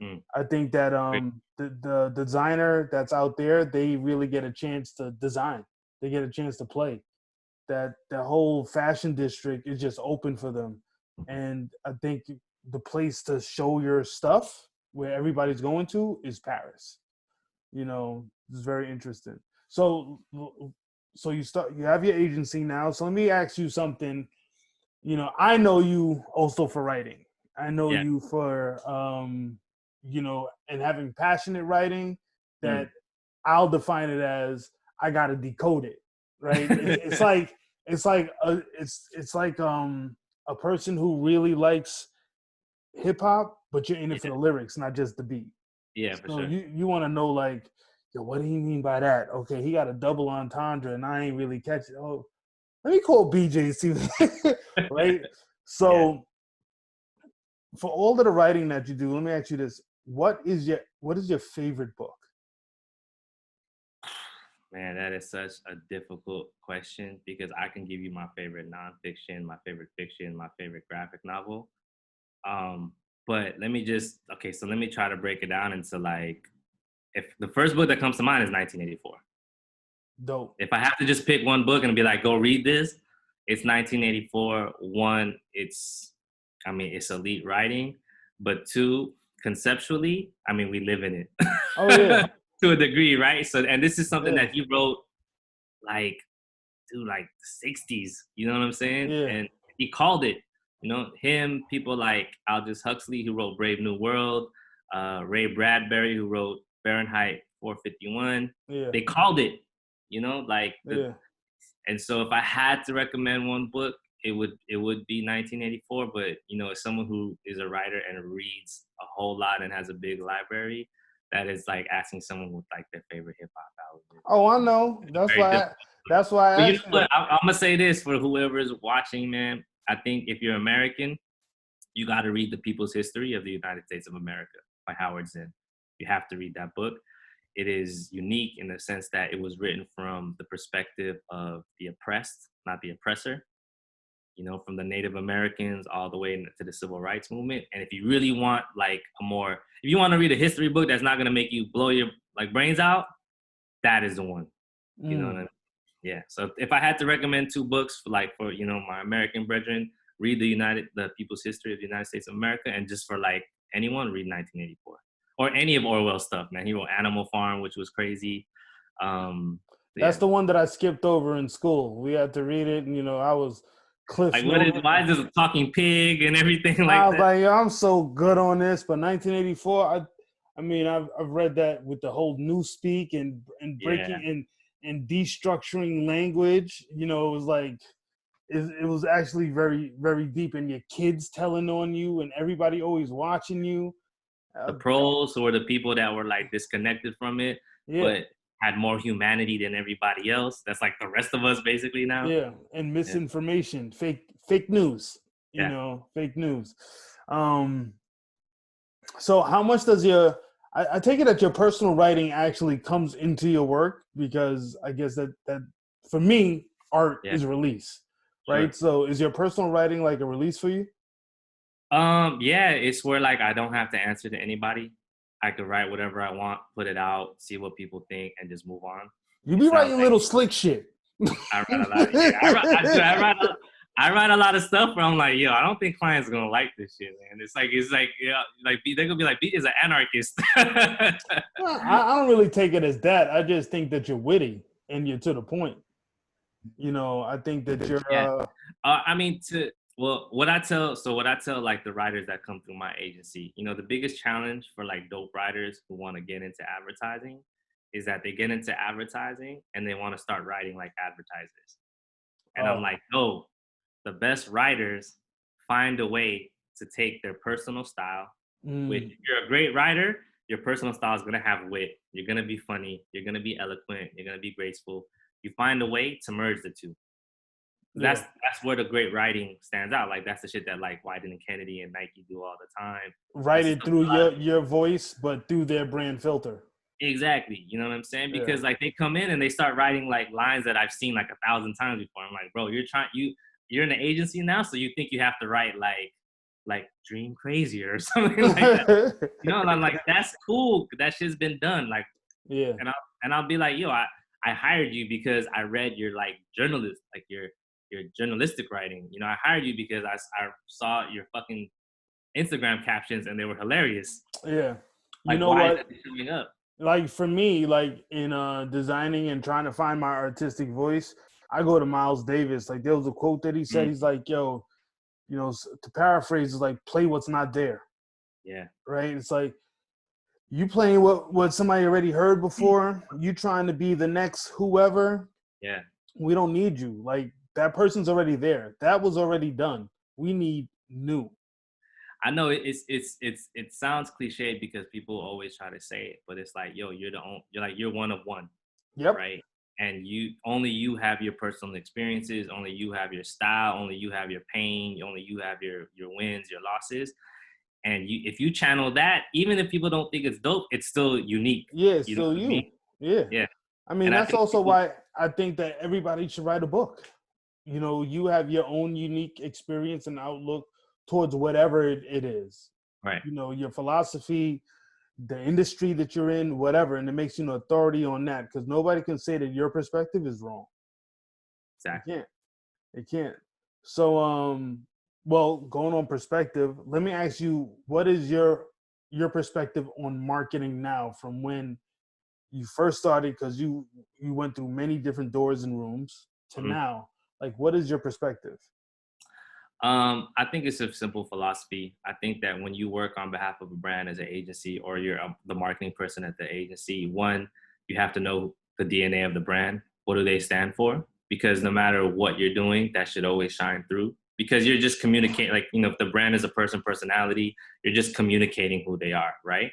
mm, I think that great. the designer that's out there, they really get a chance to design. They get a chance to play. That the whole fashion district is just open for them, and I think the place to show your stuff where everybody's going to is Paris. It's very interesting. So you have your agency now. So let me ask you something. I know you also for writing. I know Yeah. you for and having passionate writing that Mm. I'll define it as I got to decode it, right? It's like a person who really likes hip hop, but you're in it for Yeah, the lyrics, not just the beat. yeah, for So sure. you want to know like, yo, what do you mean by that? Okay, he got a double entendre, and I ain't really catch it. Oh, let me call BJ and see, right? Yeah. So for all of the writing that you do, let me ask you this: what is your favorite book? Man, that is such a difficult question because I can give you my favorite nonfiction, my favorite fiction, my favorite graphic novel. Um, but so let me try to break it down into like, if the first book that comes to mind is 1984. Dope. If I have to just pick one book and be like, go read this, it's 1984. One, it's elite writing, but two, conceptually, I mean, we live in it Oh yeah, to a degree, right? So, and this is something yeah, that he wrote like, dude, like the 60s, you know what I'm saying? yeah, And he called it, people like Aldous Huxley, who wrote Brave New World, Ray Bradbury, who wrote Fahrenheit 451. yeah, They called it, yeah. and so if I had to recommend one book, it would be 1984. But as someone who is a writer and reads a whole lot and has a big library, that is like asking someone with like their favorite hip hop album. Oh, I know. Very difficult. That's why But I you know asked you. what? I'm gonna say this for whoever is watching, man. I think if you're American, you got to read The People's History of the United States of America by Howard Zinn. You have to read that book. It is unique in the sense that it was written from the perspective of the oppressed, not the oppressor. You know, from the Native Americans all the way into the Civil Rights Movement. And if you really want like if you want to read a history book that's not gonna make you blow your like brains out, that is the one. You know what I Mm. mean? Yeah. So if I had to recommend two books for you know my American brethren, read the People's History of the United States of America, and just for like anyone, read 1984 or any of Orwell's stuff. Man, he wrote Animal Farm, which was crazy. That's Yeah. the one that I skipped over in school. We had to read it, and I was Cliff Like Note. why is this a talking pig and everything I like was that? like, yo, I'm so good on this. But 1984, I mean, I've read that with the whole new speak and Yeah. breaking and destructuring language. It was like it was actually very very deep, and your kids telling on you, and everybody always watching you. The Uh, pros were the people that were like disconnected from it, yeah, but had more humanity than everybody else. That's like the rest of us basically now. yeah, and Yeah. misinformation, fake news. Yeah. Fake news. Um, So how much does I take it that your personal writing actually comes into your work, because I guess that for me, art Yeah. is release, right? Sure. So is your personal writing like a release for you? Yeah, it's where like I don't have to answer to anybody. I could write whatever I want, put it out, see what people think, and just move on. You be It's not writing like little slick shit. I write a lot. Yeah, I write a lot of stuff where I'm like, yo, I don't think clients are gonna like this shit, man. It's like yeah, like they're gonna be like, B is an anarchist. Well, I don't really take it as that. I just think that you're witty and you're to the point. I think that you're Yeah. I mean, what I tell like the writers that come through my agency, you know, the biggest challenge for like dope writers who want to get into advertising is that they get into advertising and they want to start writing like advertisers. And I'm oh, like, no, the best writers find a way to take their personal style, which mm, if you're a great writer, your personal style is gonna have wit. You're gonna be funny. You're gonna be eloquent. You're gonna be graceful. You find a way to merge the two. yeah. That's where the great writing stands out. Like that's the shit that like Wyden and Kennedy and Nike do all the time. Write That's the it stuff through a lot of your voice, but through their brand filter. exactly. You know what I'm saying? Yeah. Because like they come in and they start writing like lines that I've seen like 1,000 times before. I'm like, bro, you're in an agency now, so you think you have to write like dream crazier or something like that. You know, and I'm like, that's cool. That shit's been done. Like, Yeah. and I'll be like, yo, I hired you because I read your like journalist, like your journalistic writing. You know, I hired you because I saw your fucking Instagram captions and they were hilarious. Yeah. You Like, know why is what? that showing up? Like for me, like in designing and trying to find my artistic voice, I go to Miles Davis. Like there was a quote that he said. Mm, He's like, "Yo, to paraphrase, is like play what's not there." yeah, Right? It's like you playing what somebody already heard before. You trying to be the next whoever. yeah. We don't need you. Like that person's already there. That was already done. We need new. I know it sounds cliched because people always try to say it, but it's like, yo, you're one of one, Yep. right? And you have your personal experiences, only you have your style, only you have your pain, only you have your wins, your losses. And if you channel that, even if people don't think it's dope, it's still unique. Yeah, You know still what I mean? you. Yeah. Yeah. I mean, And I that's think also people why I think that everybody should write a book. You have your own unique experience and outlook towards whatever it is. right, Your philosophy, the industry that you're in, whatever, and it makes you an authority on that, because nobody can say that your perspective is wrong. It exactly. can't. It can't. So, well, going on perspective, let me ask you, what is your perspective on marketing now from when you first started, because you went through many different doors and rooms, to Mhm. now? Like, what is your perspective? I think it's a simple philosophy. I think that when you work on behalf of a brand as an agency or you're the marketing person at the agency, one, you have to know the DNA of the brand. What do they stand for? Because no matter what you're doing, that should always shine through. Because you're just communicating, like, you know, if the brand is a personality, you're just communicating who they are, right?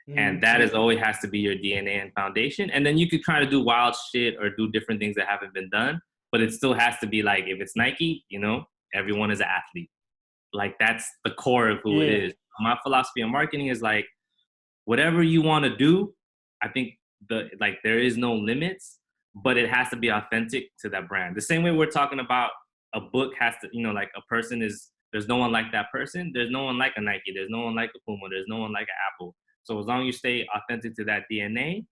And that is always has to be your DNA and foundation. And then you could try to do wild shit or do different things that haven't been done, but it still has to be like, if it's Nike, you know, everyone is an athlete. Like that's the core of who it is. My philosophy of marketing is like, whatever you want to do, I think there is no limits, but it has to be authentic to that brand. The same way we're talking about a book has to, you know, like a person is, there's no one like that person. There's no one like a Nike. There's no one like a Puma. There's no one like an Apple. So as long as you stay authentic to that DNA,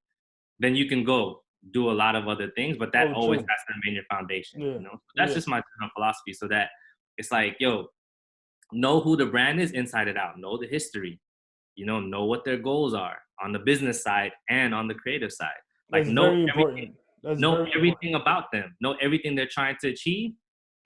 then you can go do a lot of other things, but that always has to remain your foundation. You know, that's just my philosophy. So that it's like, yo, know who the brand is inside and out. Know the history. You know what their goals are on the business side and on the creative side. Like know everything about them. Know everything they're trying to achieve,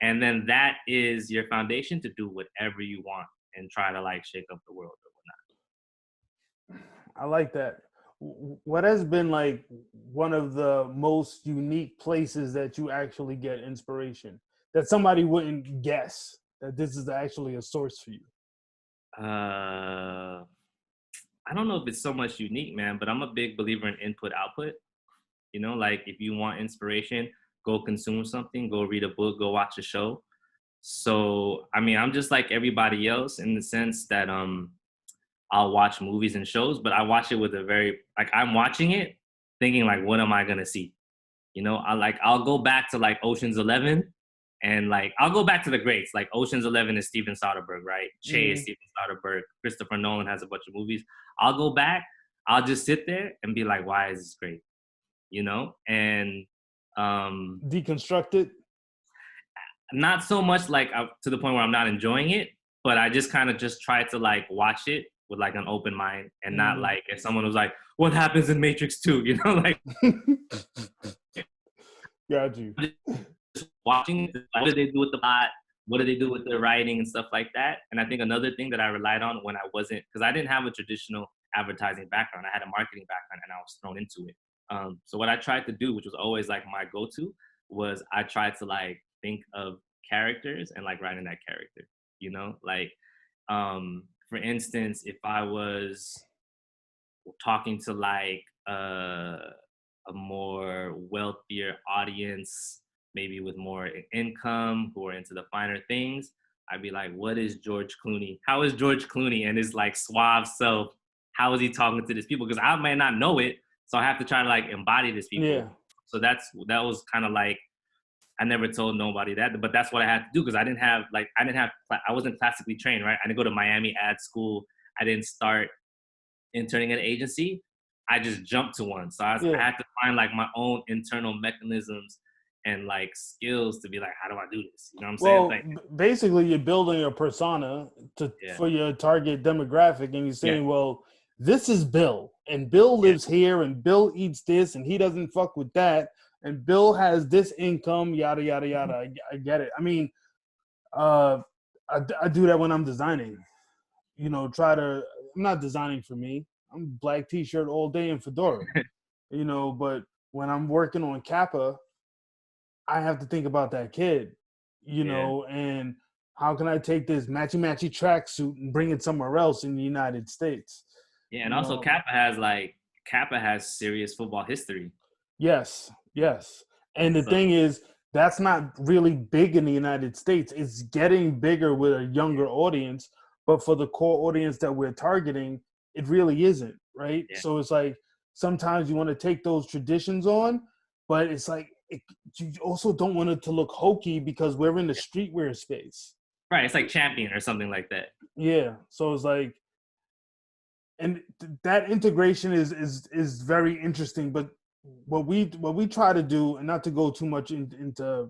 and then that is your foundation to do whatever you want and try to like shake up the world or whatnot. I like that. What has been like one of the most unique places that you actually get inspiration that somebody wouldn't guess that this is actually a source for you? I don't know if it's so much unique, man, but I'm a big believer in input output. You know, like if you want inspiration, go consume something, go read a book, go watch a show. So, I mean, I'm just like everybody else in the sense that I'll watch movies and shows, but I watch it with I'm watching it thinking like, what am I going to see? You know, I'll go back to like Ocean's 11 and like, I'll go back to the greats. Like Ocean's 11 is Steven Soderbergh, right? Che is Steven Soderbergh. Christopher Nolan has a bunch of movies. I'll go back. I'll just sit there and be like, why is this great? You know? And deconstruct it? Not so much like to the point where I'm not enjoying it, but I just kind of just try to like watch it with like an open mind and not like if someone was like, what happens in Matrix 2? You know, like got you. Just watching what do they do with the plot? What do they do with the writing and stuff like that? And I think another thing that I relied on when I wasn't, because I didn't have a traditional advertising background, I had a marketing background and I was thrown into it. So what I tried to do, which was always like my go-to, was I tried to like think of characters and like writing that character, you know, like for instance, if I was talking to like a more wealthier audience, maybe with more income, who are into the finer things, I'd be like, what is George Clooney? How is George Clooney and his like suave self? How is he talking to these people? Because I might not know it, so I have to try to like embody these people. Yeah. So that was kind of like, I never told nobody that, but that's what I had to do because I wasn't classically trained, right? I didn't go to Miami ad school. I didn't start interning at an agency. I just jumped to one. So I had to find like my own internal mechanisms and like skills to be like, how do I do this? You know what I'm saying? Like, basically you're building a persona for your target demographic and you're saying, well, this is Bill and Bill lives here and Bill eats this and he doesn't fuck with that. And Bill has this income, yada, yada, yada. I get it. I mean, I do that when I'm designing. You know, I'm not designing for me. I'm black t-shirt all day and fedora. You know, but when I'm working on Kappa, I have to think about that kid, you know, and how can I take this matchy-matchy tracksuit and bring it somewhere else in the United States? Yeah, and also Kappa has serious football history. Yes. And the thing is, that's not really big in the United States. It's getting bigger with a younger audience, but for the core audience that we're targeting, it really isn't, right? Yeah. So it's like, sometimes you want to take those traditions on, but it's like, you also don't want it to look hokey because we're in the streetwear space. Right, it's like Champion or something like that. Yeah, so it's like, and that integration is very interesting, but what we try to do, and not to go too much into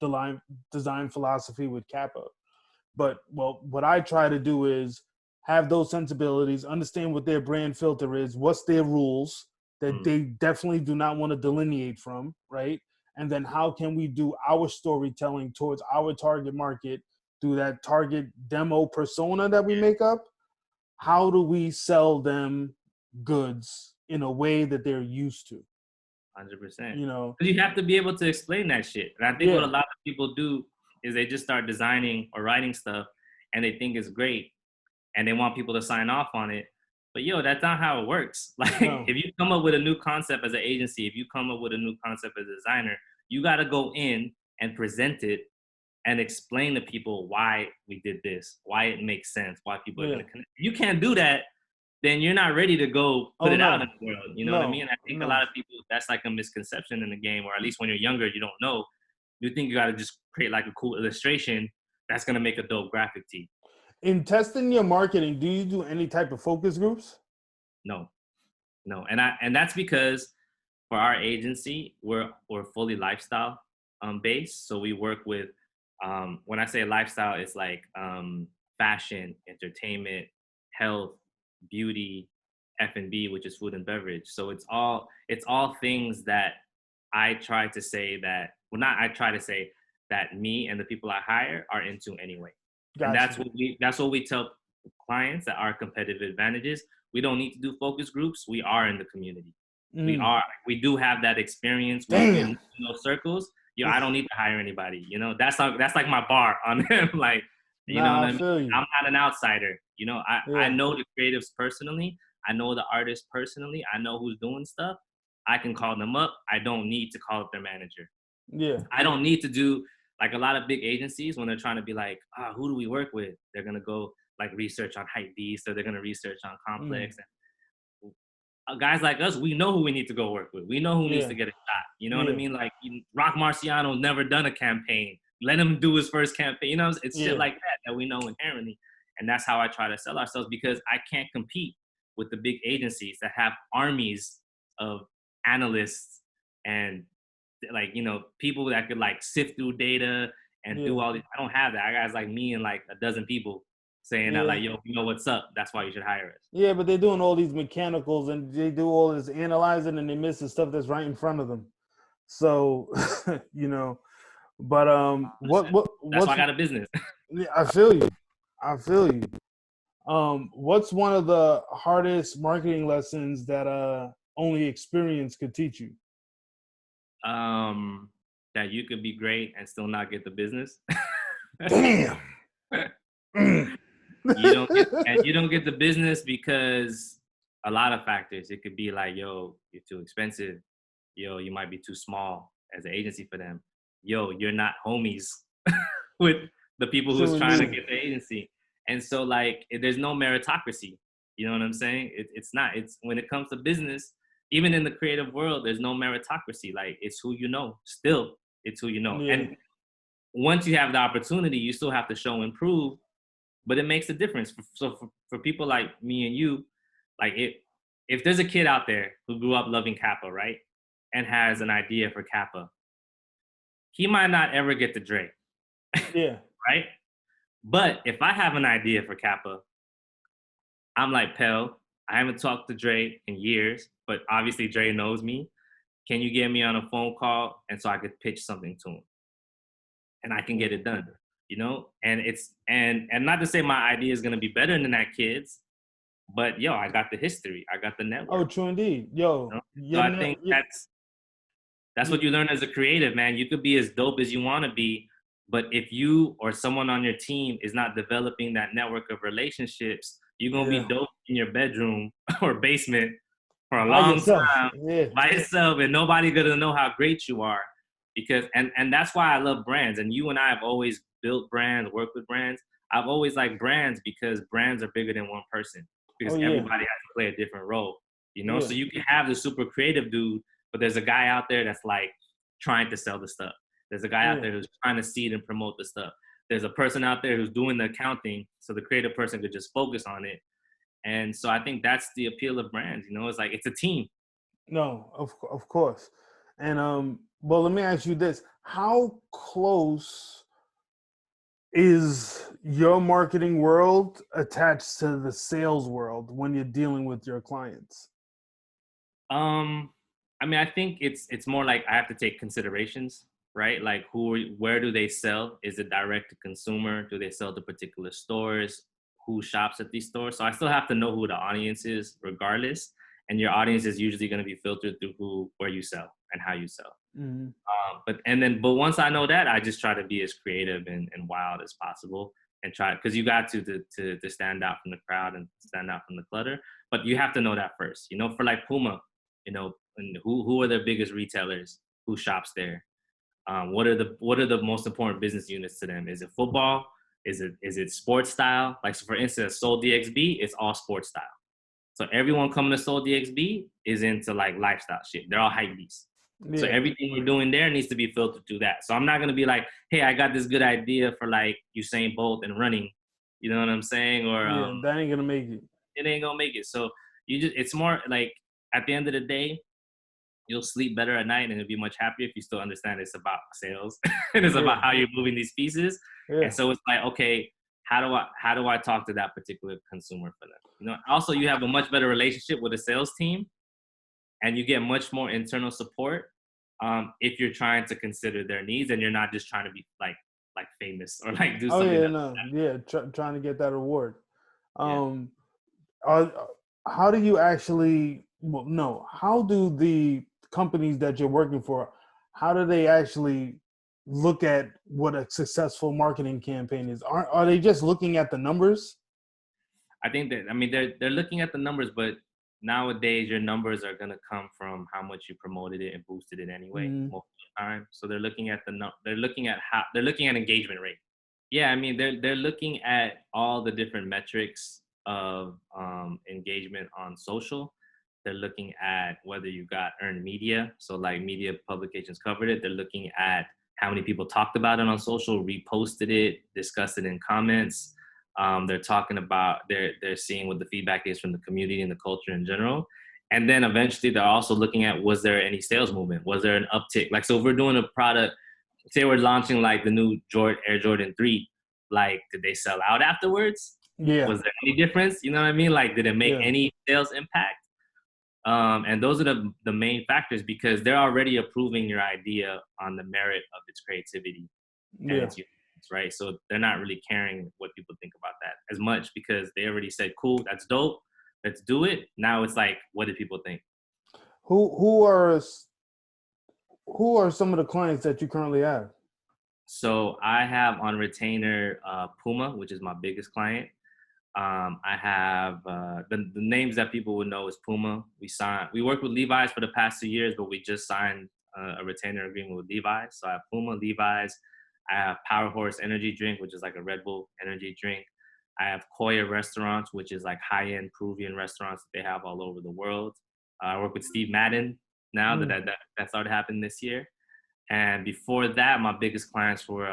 the design philosophy with Kappa, but what I try to do is have those sensibilities, understand what their brand filter is, what's their rules that they definitely do not want to delineate from, right? And then how can we do our storytelling towards our target market through that target demo persona that we make up? How do we sell them goods in a way that they're used to? 100%. You know, because you have to be able to explain that shit. And I think what a lot of people do is they just start designing or writing stuff and they think it's great and they want people to sign off on it. But yo, that's not how it works. Like, No. if you come up with a new concept as an agency, if you come up with a new concept as a designer, you got to go in and present it and explain to people why we did this, why it makes sense, why people are Yeah. going to connect. If you can't do that, then you're not ready to go put Oh it out no. in the world. You know what I No. mean? I think a No. lot of people, that's like a misconception in the game, or at least when you're younger, you don't know. You think you got to just create like a cool illustration that's going to make a dope graphic tee. In testing your marketing, do you do any type of focus groups? No, no. And that's because for our agency, we're fully lifestyle based. So we work with, when I say lifestyle, it's like fashion, entertainment, health, beauty, F&B, which is food and beverage. So it's all things that I try to say that, well, not I try to say that me and the people I hire are into anyway. And Gotcha. that's what we tell clients, that our competitive advantages. We don't need to do focus groups. We are in the community. Mm. We do have that experience. We move Damn. in those circles. Yo, I don't need to hire anybody. That's like my bar on them. Like, you know what Nah, I I mean? feel you. I'm not an outsider. I Yeah. know the creatives personally. I know the artists personally. I know who's doing stuff. I can call them up. I don't need to call up their manager. Yeah. I don't need to do, like, a lot of big agencies when they're trying to be like, who do we work with? They're gonna go like research on hype beast, or they're gonna research on complex. And guys like us, we know who we need to go work with. We know who needs Yeah. to get a shot. You know what I Yeah. mean? Like, Rock Marciano's never done a campaign. Let him do his first campaign. It's Yeah. shit like that we know inherently. And that's how I try to sell ourselves, because I can't compete with the big agencies that have armies of analysts and, like, people that could like sift through data and do Yeah. all these. I don't have that. I got like me and like a dozen people saying that, Yeah. like, yo, you know what's up. That's why you should hire us. Yeah, but they're doing all these mechanicals and they do all this analyzing and they miss the stuff that's right in front of them. So, but Listen, that's what's why I got a business. yeah, I feel you. I feel you. What's one of the hardest marketing lessons that only experience could teach you? That you could be great and still not get the business. Damn. You don't get the business because a lot of factors. It could be like, yo, you're too expensive. Yo, you might be too small as an agency for them. Yo, you're not homies with the people who's trying to get the agency. And so, like, there's no meritocracy. You know what I'm saying? It's not. It's when it comes to business, even in the creative world, there's no meritocracy. Like, it's who you know. Still, it's who you know. Yeah. And once you have the opportunity, you still have to show and prove. But it makes a difference. So for people like me and you, like, if there's a kid out there who grew up loving Kappa, right, and has an idea for Kappa, he might not ever get to Dre, Yeah. right? But if I have an idea for Kappa, I'm like, Pel, I haven't talked to Dre in years, but obviously Dre knows me. Can you get me on a phone call and so I could pitch something to him? And I can get it done, And it's and not to say my idea is gonna be better than that kid's, but yo, I got the history, I got the network. Oh, true indeed. Yo, So I think that's what you learn as a creative, man. You could be as dope as you want to be, but if you or someone on your team is not developing that network of relationships, you're gonna be dope in your bedroom or basement for a by long yourself. time Yeah. by yourself, and nobody gonna know how great you are. Because and that's why I love brands. And you and I have always built brands, worked with brands. I've always liked brands because brands are bigger than one person. Because Oh, yeah. everybody has to play a different role. Yeah. So you can have the super creative dude, but there's a guy out there that's like trying to sell the stuff. There's a guy out there who's trying to seed and promote the stuff. There's a person out there who's doing the accounting, so the creative person could just focus on it. And so I think that's the appeal of brands. It's like, it's a team. No, of course. And well, let me ask you this: how close is your marketing world attached to the sales world when you're dealing with your clients? I mean, I think it's more like I have to take considerations, right? Like, where do they sell? Is it direct to consumer? Do they sell to particular stores? Who shops at these stores? So I still have to know who the audience is, regardless. And your audience is usually going to be filtered through where you sell and how you sell. Mm-hmm. But once I know that, I just try to be as creative and wild as possible. and try, because you got to stand out from the crowd and stand out from the clutter. But you have to know that first, you know, for like Puma, you know, and who are their biggest retailers, who shops there, what are the most important business units to them? Is it football? Is it sports style? Like, so for instance, Soul DXB, it's all sports style. So everyone coming to Soul DXB is into like lifestyle shit. They're all hype beasts. Yeah. So everything we're doing there needs to be filtered through that. So I'm not gonna be like, hey, I got this good idea for like Usain Bolt and running. You know what I'm saying? Or that ain't gonna make it. It ain't gonna make it. So it's more like, at the end of the day, you'll sleep better at night and you'll be much happier if you still understand it's about sales and it's about how you're moving these pieces. Yeah. And so it's like, okay, how do I talk to that particular consumer for them? You know, also you have a much better relationship with a sales team and you get much more internal support if you're trying to consider their needs and you're not just trying to be like famous or like do something. Trying to get that reward. How do you actually, how do the companies that you're working for, how do they actually look at what a successful marketing campaign is? Are they just looking at the numbers? I think that, I mean, they're looking at the numbers, but nowadays your numbers are going to come from how much you promoted it and boosted it anyway, most of the time. So they're looking at they're looking at engagement rate. Yeah, I mean, they're looking at all the different metrics of engagement on social. They're looking at whether you got earned media, so like media publications covered it. They're looking at how many people talked about it on social, reposted it, discussed it in comments. They're talking about, they're seeing what the feedback is from the community and the culture in general. And then eventually they're also looking at, was there any sales movement? Was there an uptick? Like, so if we're doing a product, say we're launching like the new Air Jordan 3, like, did they sell out afterwards? Yeah. Was there any difference? You know what I mean? Like, did it make any sales impact? And those are the main factors, because they're already approving your idea on the merit of its creativity and its uniqueness, right? So they're not really caring what people think about that as much, because they already said, cool, that's dope, let's do it. Now it's like, what do people think? Who are some of the clients that you currently have? So I have on retainer Puma, which is my biggest client. I have the names that people would know is Puma. We worked with Levi's for the past 2 years, but we just signed a retainer agreement with Levi's. So I have Puma, Levi's. I have Power Horse Energy Drink, which is like a Red Bull energy drink. I have Koya Restaurants, which is like high-end Peruvian restaurants that they have all over the world. I work with Steve Madden now that started happening this year. And before that, my biggest clients were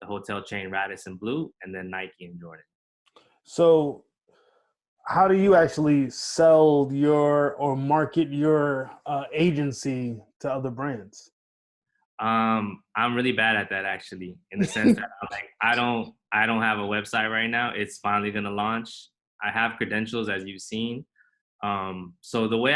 the hotel chain Radisson Blu, and then Nike and Jordan. So how do you actually sell or market your agency to other brands? I'm really bad at that, actually, in the sense that I don't have a website right now. It's finally going to launch. I have credentials, as you've seen. So the way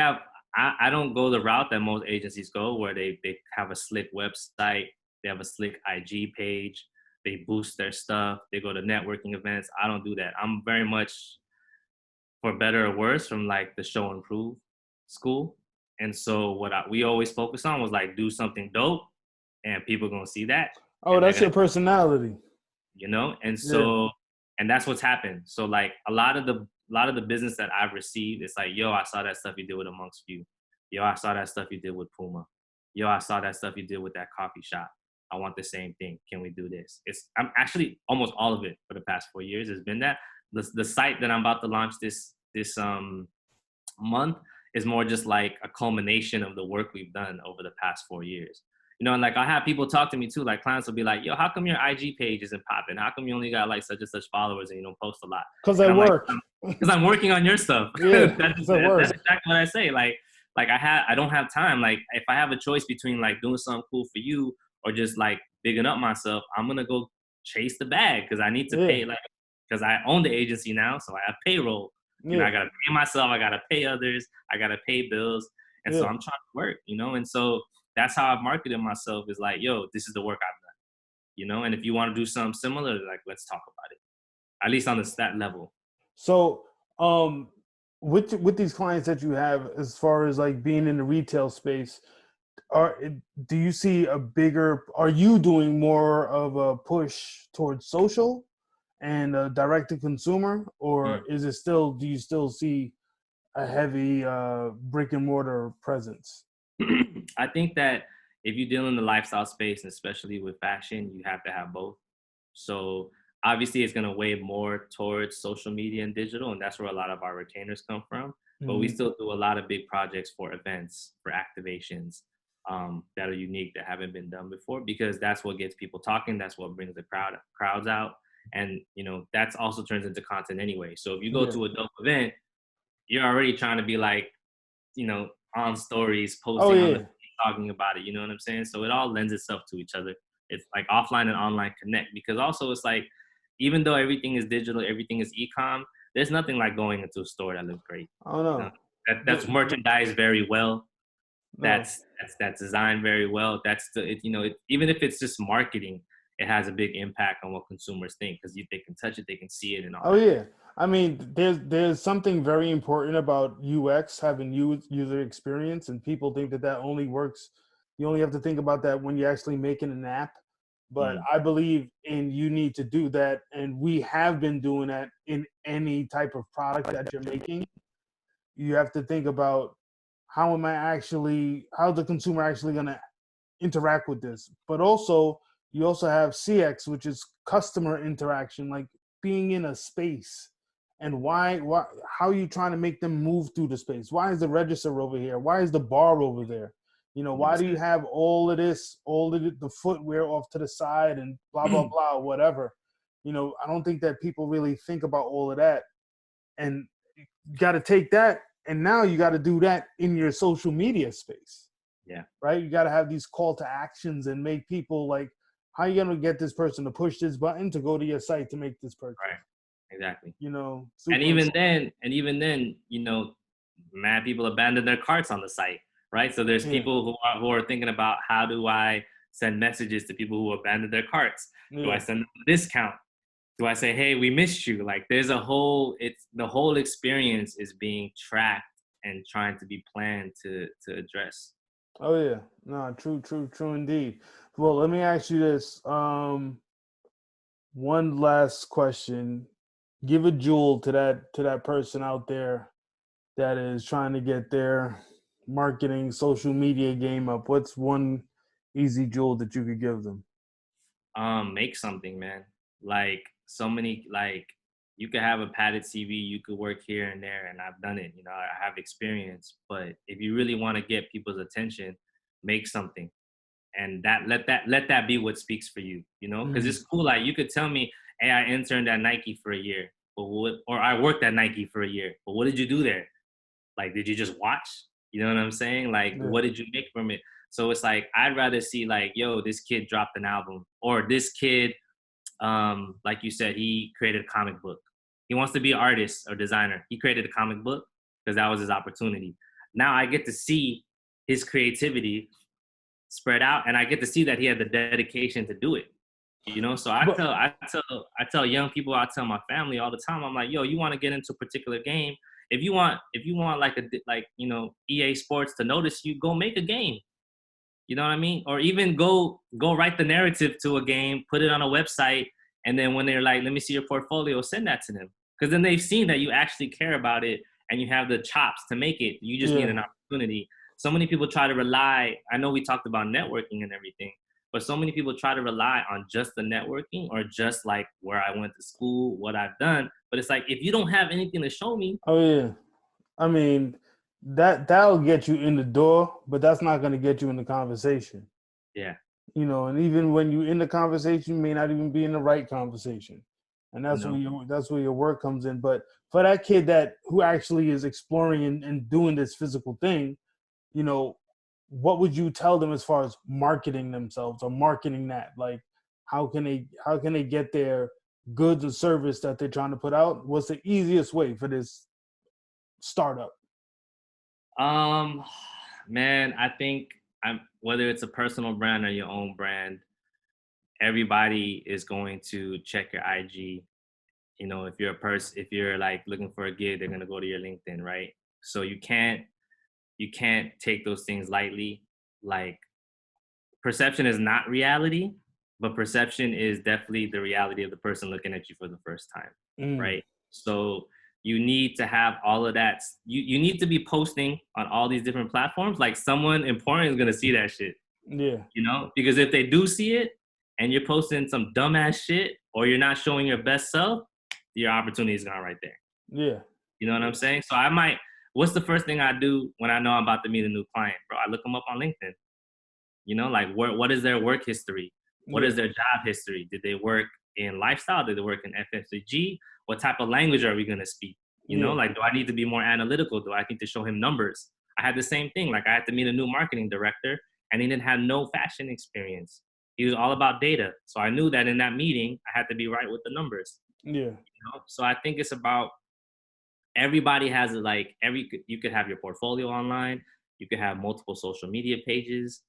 I don't go the route that most agencies go, where they have a slick website, they have a slick IG page, they boost their stuff, they go to networking events. I don't do that. I'm very much, for better or worse, from like the show and prove school. And so what we always focus on was like, do something dope and people are going to see that. Oh, that's your personality. You know? And so, and that's what's happened. So like a lot of the business that I've received, it's like, yo, I saw that stuff you did with Amongst Few. Yo, I saw that stuff you did with Puma. Yo, I saw that stuff you did with that coffee shop. I want the same thing. Can we do this? I'm actually almost all of it for the past 4 years has been that. The site that I'm about to launch this month is more just like a culmination of the work we've done over the past 4 years. You know, and like I have people talk to me too, like clients will be like, yo, how come your IG page isn't popping? How come you only got like such and such followers and you don't post a lot? Because I work. Because I'm working on your stuff. Yeah, that's exactly what I say. Like I don't have time. Like if I have a choice between like doing something cool for you or just like bigging up myself, I'm going to go chase the bag because I need to pay, like, because I own the agency now. So I have payroll. You know, I got to pay myself. I got to pay others. I got to pay bills. And so I'm trying to work, you know? And so that's how I've marketed myself is like, yo, this is the work I've done, you know? And if you want to do something similar, like, let's talk about it, at least on that level. So with these clients that you have, as far as like being in the retail space, do you see are you doing more of a push towards social? and direct to consumer, or Mm. is it still? Do you still see a heavy brick and mortar presence? I think that if you deal in the lifestyle space, and especially with fashion, you have to have both. So obviously, it's going to weigh more towards social media and digital, and that's where a lot of our retainers come from. But we Mm-hmm. still do a lot of big projects for events, for activations that are unique that haven't been done before, because that's what gets people talking. That's what brings the crowds out, and that's also turns into content anyway. So if you go Yeah. to a dope event, you're already trying to be like on stories, Oh posting on the yeah. talking about it. You know what I'm saying? So it all lends itself to each other. It's like offline and online connect, because also it's like, even though everything is digital, everything is e-com, there's nothing like going into a store that looks great. I don't You know, know. that's merchandised very well. No. That's designed very well. Even if it's just marketing, it has a big impact on what consumers think, because they can touch it, they can see it, and all Oh that. yeah. I mean, there's something very important about UX, having user experience, and people think that only works. You only have to think about that when you're actually making an app. But Mm, I believe in you need to do that, and we have been doing that in any type of product that you're making. You have to think about how the consumer actually going to interact with this. But also, you also have CX, which is customer interaction, like being in a space. And why how are you trying to make them move through the space? Why is the register over here? Why is the bar over there? Why do you 100%. have all of this, all of the footwear off to the side and blah blah blah, whatever. I don't think that people really think about all of that. And you got to take that, and now you got to do that in your social media space, Yeah. right? You got to have these call to actions and make people like, how are you going to get this person to push this button to go to your site to make this purchase? Right. Exactly. And Super even important. then, mad people abandon their carts on the site, right? So there's Yeah, people who are thinking about, how do I send messages to people who abandoned their carts? Do I yeah. send them a discount? Do I say, hey, we missed you? Like, it's the whole experience is being tracked and trying to be planned to address. Oh yeah. No, true, true, true indeed. Well, let me ask you this. One last question. Give a jewel to that person out there that is trying to get their marketing social media game up. What's one easy jewel that you could give them? Make something, man. Like, so many, like, you could have a padded CV, you could work here and there, and I've done it. I have experience. But if you really want to get people's attention, make something, and let that be what speaks for you. Because Mm. it's cool. Like, you could tell me, hey, I interned at Nike for a year, or I worked at Nike for a year. But what did you do there? Like, did you just watch? You know what I'm saying? Like, Yeah. what did you make from it? So it's like, I'd rather see, like, yo, this kid dropped an album, or this kid, like you said, he created a comic book. He wants to be an artist or designer. He created a comic book because that was his opportunity. Now I get to see his creativity spread out, and I get to see that he had the dedication to do it. So I But tell I tell I tell young people, I tell my family all the time. I'm like, yo, you want to get into a particular game? If you want like EA Sports to notice you, go make a game. You know what I mean? Or even go write the narrative to a game, put it on a website, and then when they're like, let me see your portfolio, send that to them. Because then they've seen that you actually care about it and you have the chops to make it. You just need yeah, an opportunity. So many people try to rely, I know we talked about networking and everything, but so many people try to rely on just the networking, or just like where I went to school, what I've done. But it's like, if you don't have anything to show me, oh yeah. I mean, that'll get you in the door, but that's not going to get you in the conversation. yeah, And even when you in the conversation, you may not even be in the right conversation, and you that's where know. your work comes in. But for that kid who actually is exploring and doing this physical thing, you know, what would you tell them as far as marketing themselves or marketing that? Like, how can they get their goods or service that they're trying to put out? What's the easiest way for this startup? Um, Man, I think whether it's a personal brand or your own brand, everybody is going to check your IG. If you're like looking for a gig, they're gonna go to your LinkedIn, right? So you can't take those things lightly. Like, perception is not reality. but perception is definitely the reality of the person looking at you for the first time, right? So you need to have all of that. You need to be posting on all these different platforms. Like someone important is gonna see that shit, Yeah. you know? Because if they do see it and you're posting some dumbass shit or you're not showing your best self, your opportunity is gone right there. Yeah. You know what I'm saying? So what's the first thing I do when I know I'm about to meet a new client, bro? I look them up on LinkedIn. You know, like what is their work history? What is their job history? Did they work in lifestyle? Did they work in FMCG? What type of language are we gonna speak? You know, like, do I need to be more analytical? Do I need to show him numbers? I had the same thing. Like I had to meet a new marketing director and he didn't have no fashion experience. He was all about data. So I knew that in that meeting, I had to be right with the numbers. Yeah. You know? So I think it's about everybody has like you could have your portfolio online. You could have multiple social media pages.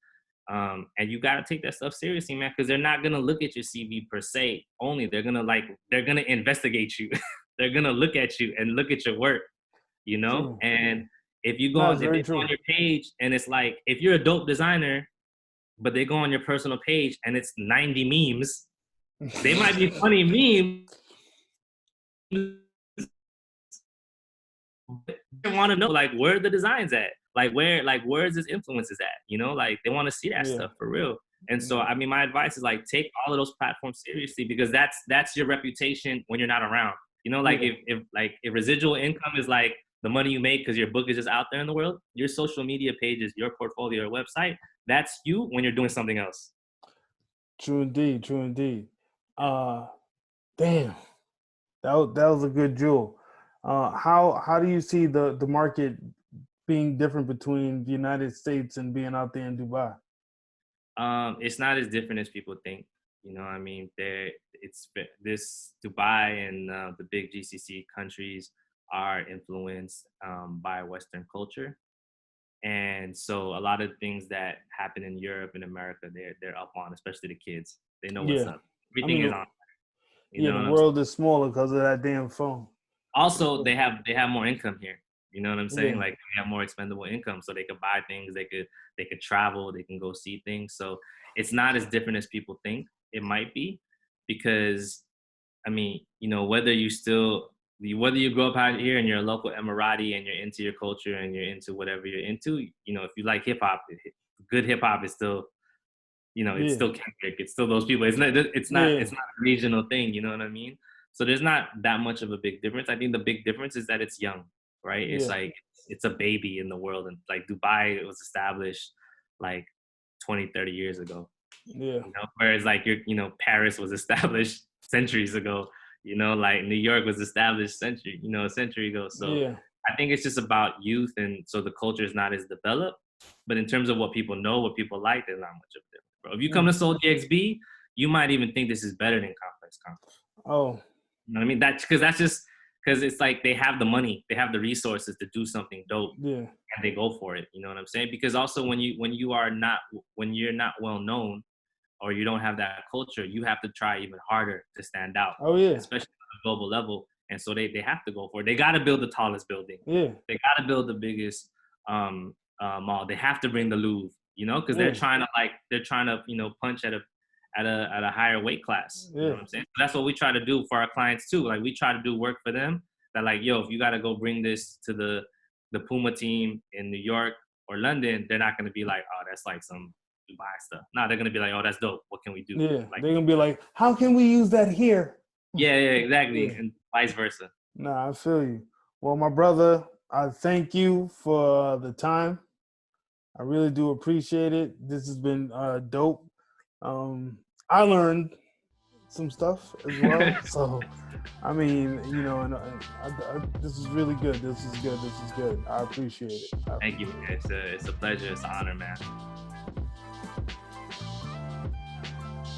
And you got to take that stuff seriously, man, because they're not going to look at your CV per se only. They're going to investigate you. They're going to look at you and look at your work, you know? True. And if you go, if they go on your page and it's like, if you're a dope designer, but they go on your personal page and it's 90 memes, they might be funny memes. They want to know like where the designs at, where's this influences at, you know, like they want to see that stuff for real. And so I mean my advice is like take all of those platforms seriously, because that's your reputation when you're not around, you know, like if residual income is like the money you make because your book is just out there in the world, your social media pages, your portfolio, your website, that's you when you're doing something else. True indeed. Damn, that was a good jewel. How do you see the market being different between the United States and being out there in Dubai? It's not as different as people think. You know, I mean, this Dubai and the big GCC countries are influenced by Western culture, and so a lot of things that happen in Europe and America, they're up on, especially the kids. They know what's up. Everything is on. The world is smaller because of that damn phone. Also, they have more income here. You know what I'm saying? Like they have more expendable income, so they could buy things. They could travel. They can go see things. So it's not as different as people think it might be, because I mean, you know, whether you grow up out here and you're a local Emirati and you're into your culture and you're into whatever you're into, you know, if you like hip hop, good hip hop is still, you know, it's still Kendrick. It's still those people. It's not a regional thing. You know what I mean? So there's not that much of a big difference. I think the big difference is that it's young, right? It's like, it's a baby in the world. And like Dubai was established like 20, 30 years ago. Yeah. You know? Whereas like, Paris was established centuries ago, you know, like New York was established a century ago. So I think it's just about youth. And so the culture is not as developed, but in terms of what people know, what people like, there's not much of a difference, bro. If you come to Soul DXB, you might even think this is better than Complex Conference. Oh. You know what I mean? That's because it's like they have the money, they have the resources to do something dope, and they go for it. You know what I'm saying? Because also when you're not well known, or you don't have that culture, you have to try even harder to stand out. Oh yeah, especially on a global level. And so they have to go for it. They got to build the tallest building. Yeah, they got to build the biggest mall. They have to bring the Louvre, you know, because they're trying to punch at a higher weight class. You know what I'm saying? So that's what we try to do for our clients too. Like we try to do work for them that like, yo, if you got to go bring this to the Puma team in New York or London, they're not going to be like, oh, that's like some Dubai stuff. No, they're going to be like, oh, that's dope. What can we do? Yeah, like, they're going to be like, how can we use that here? Yeah, exactly. And vice versa. Nah, I feel you. Well, my brother, I thank you for the time. I really do appreciate it. This has been dope. I learned some stuff as well. So, I mean, you know, and this is really good. This is good. I appreciate it. Thank you. It's a pleasure. It's an honor, man.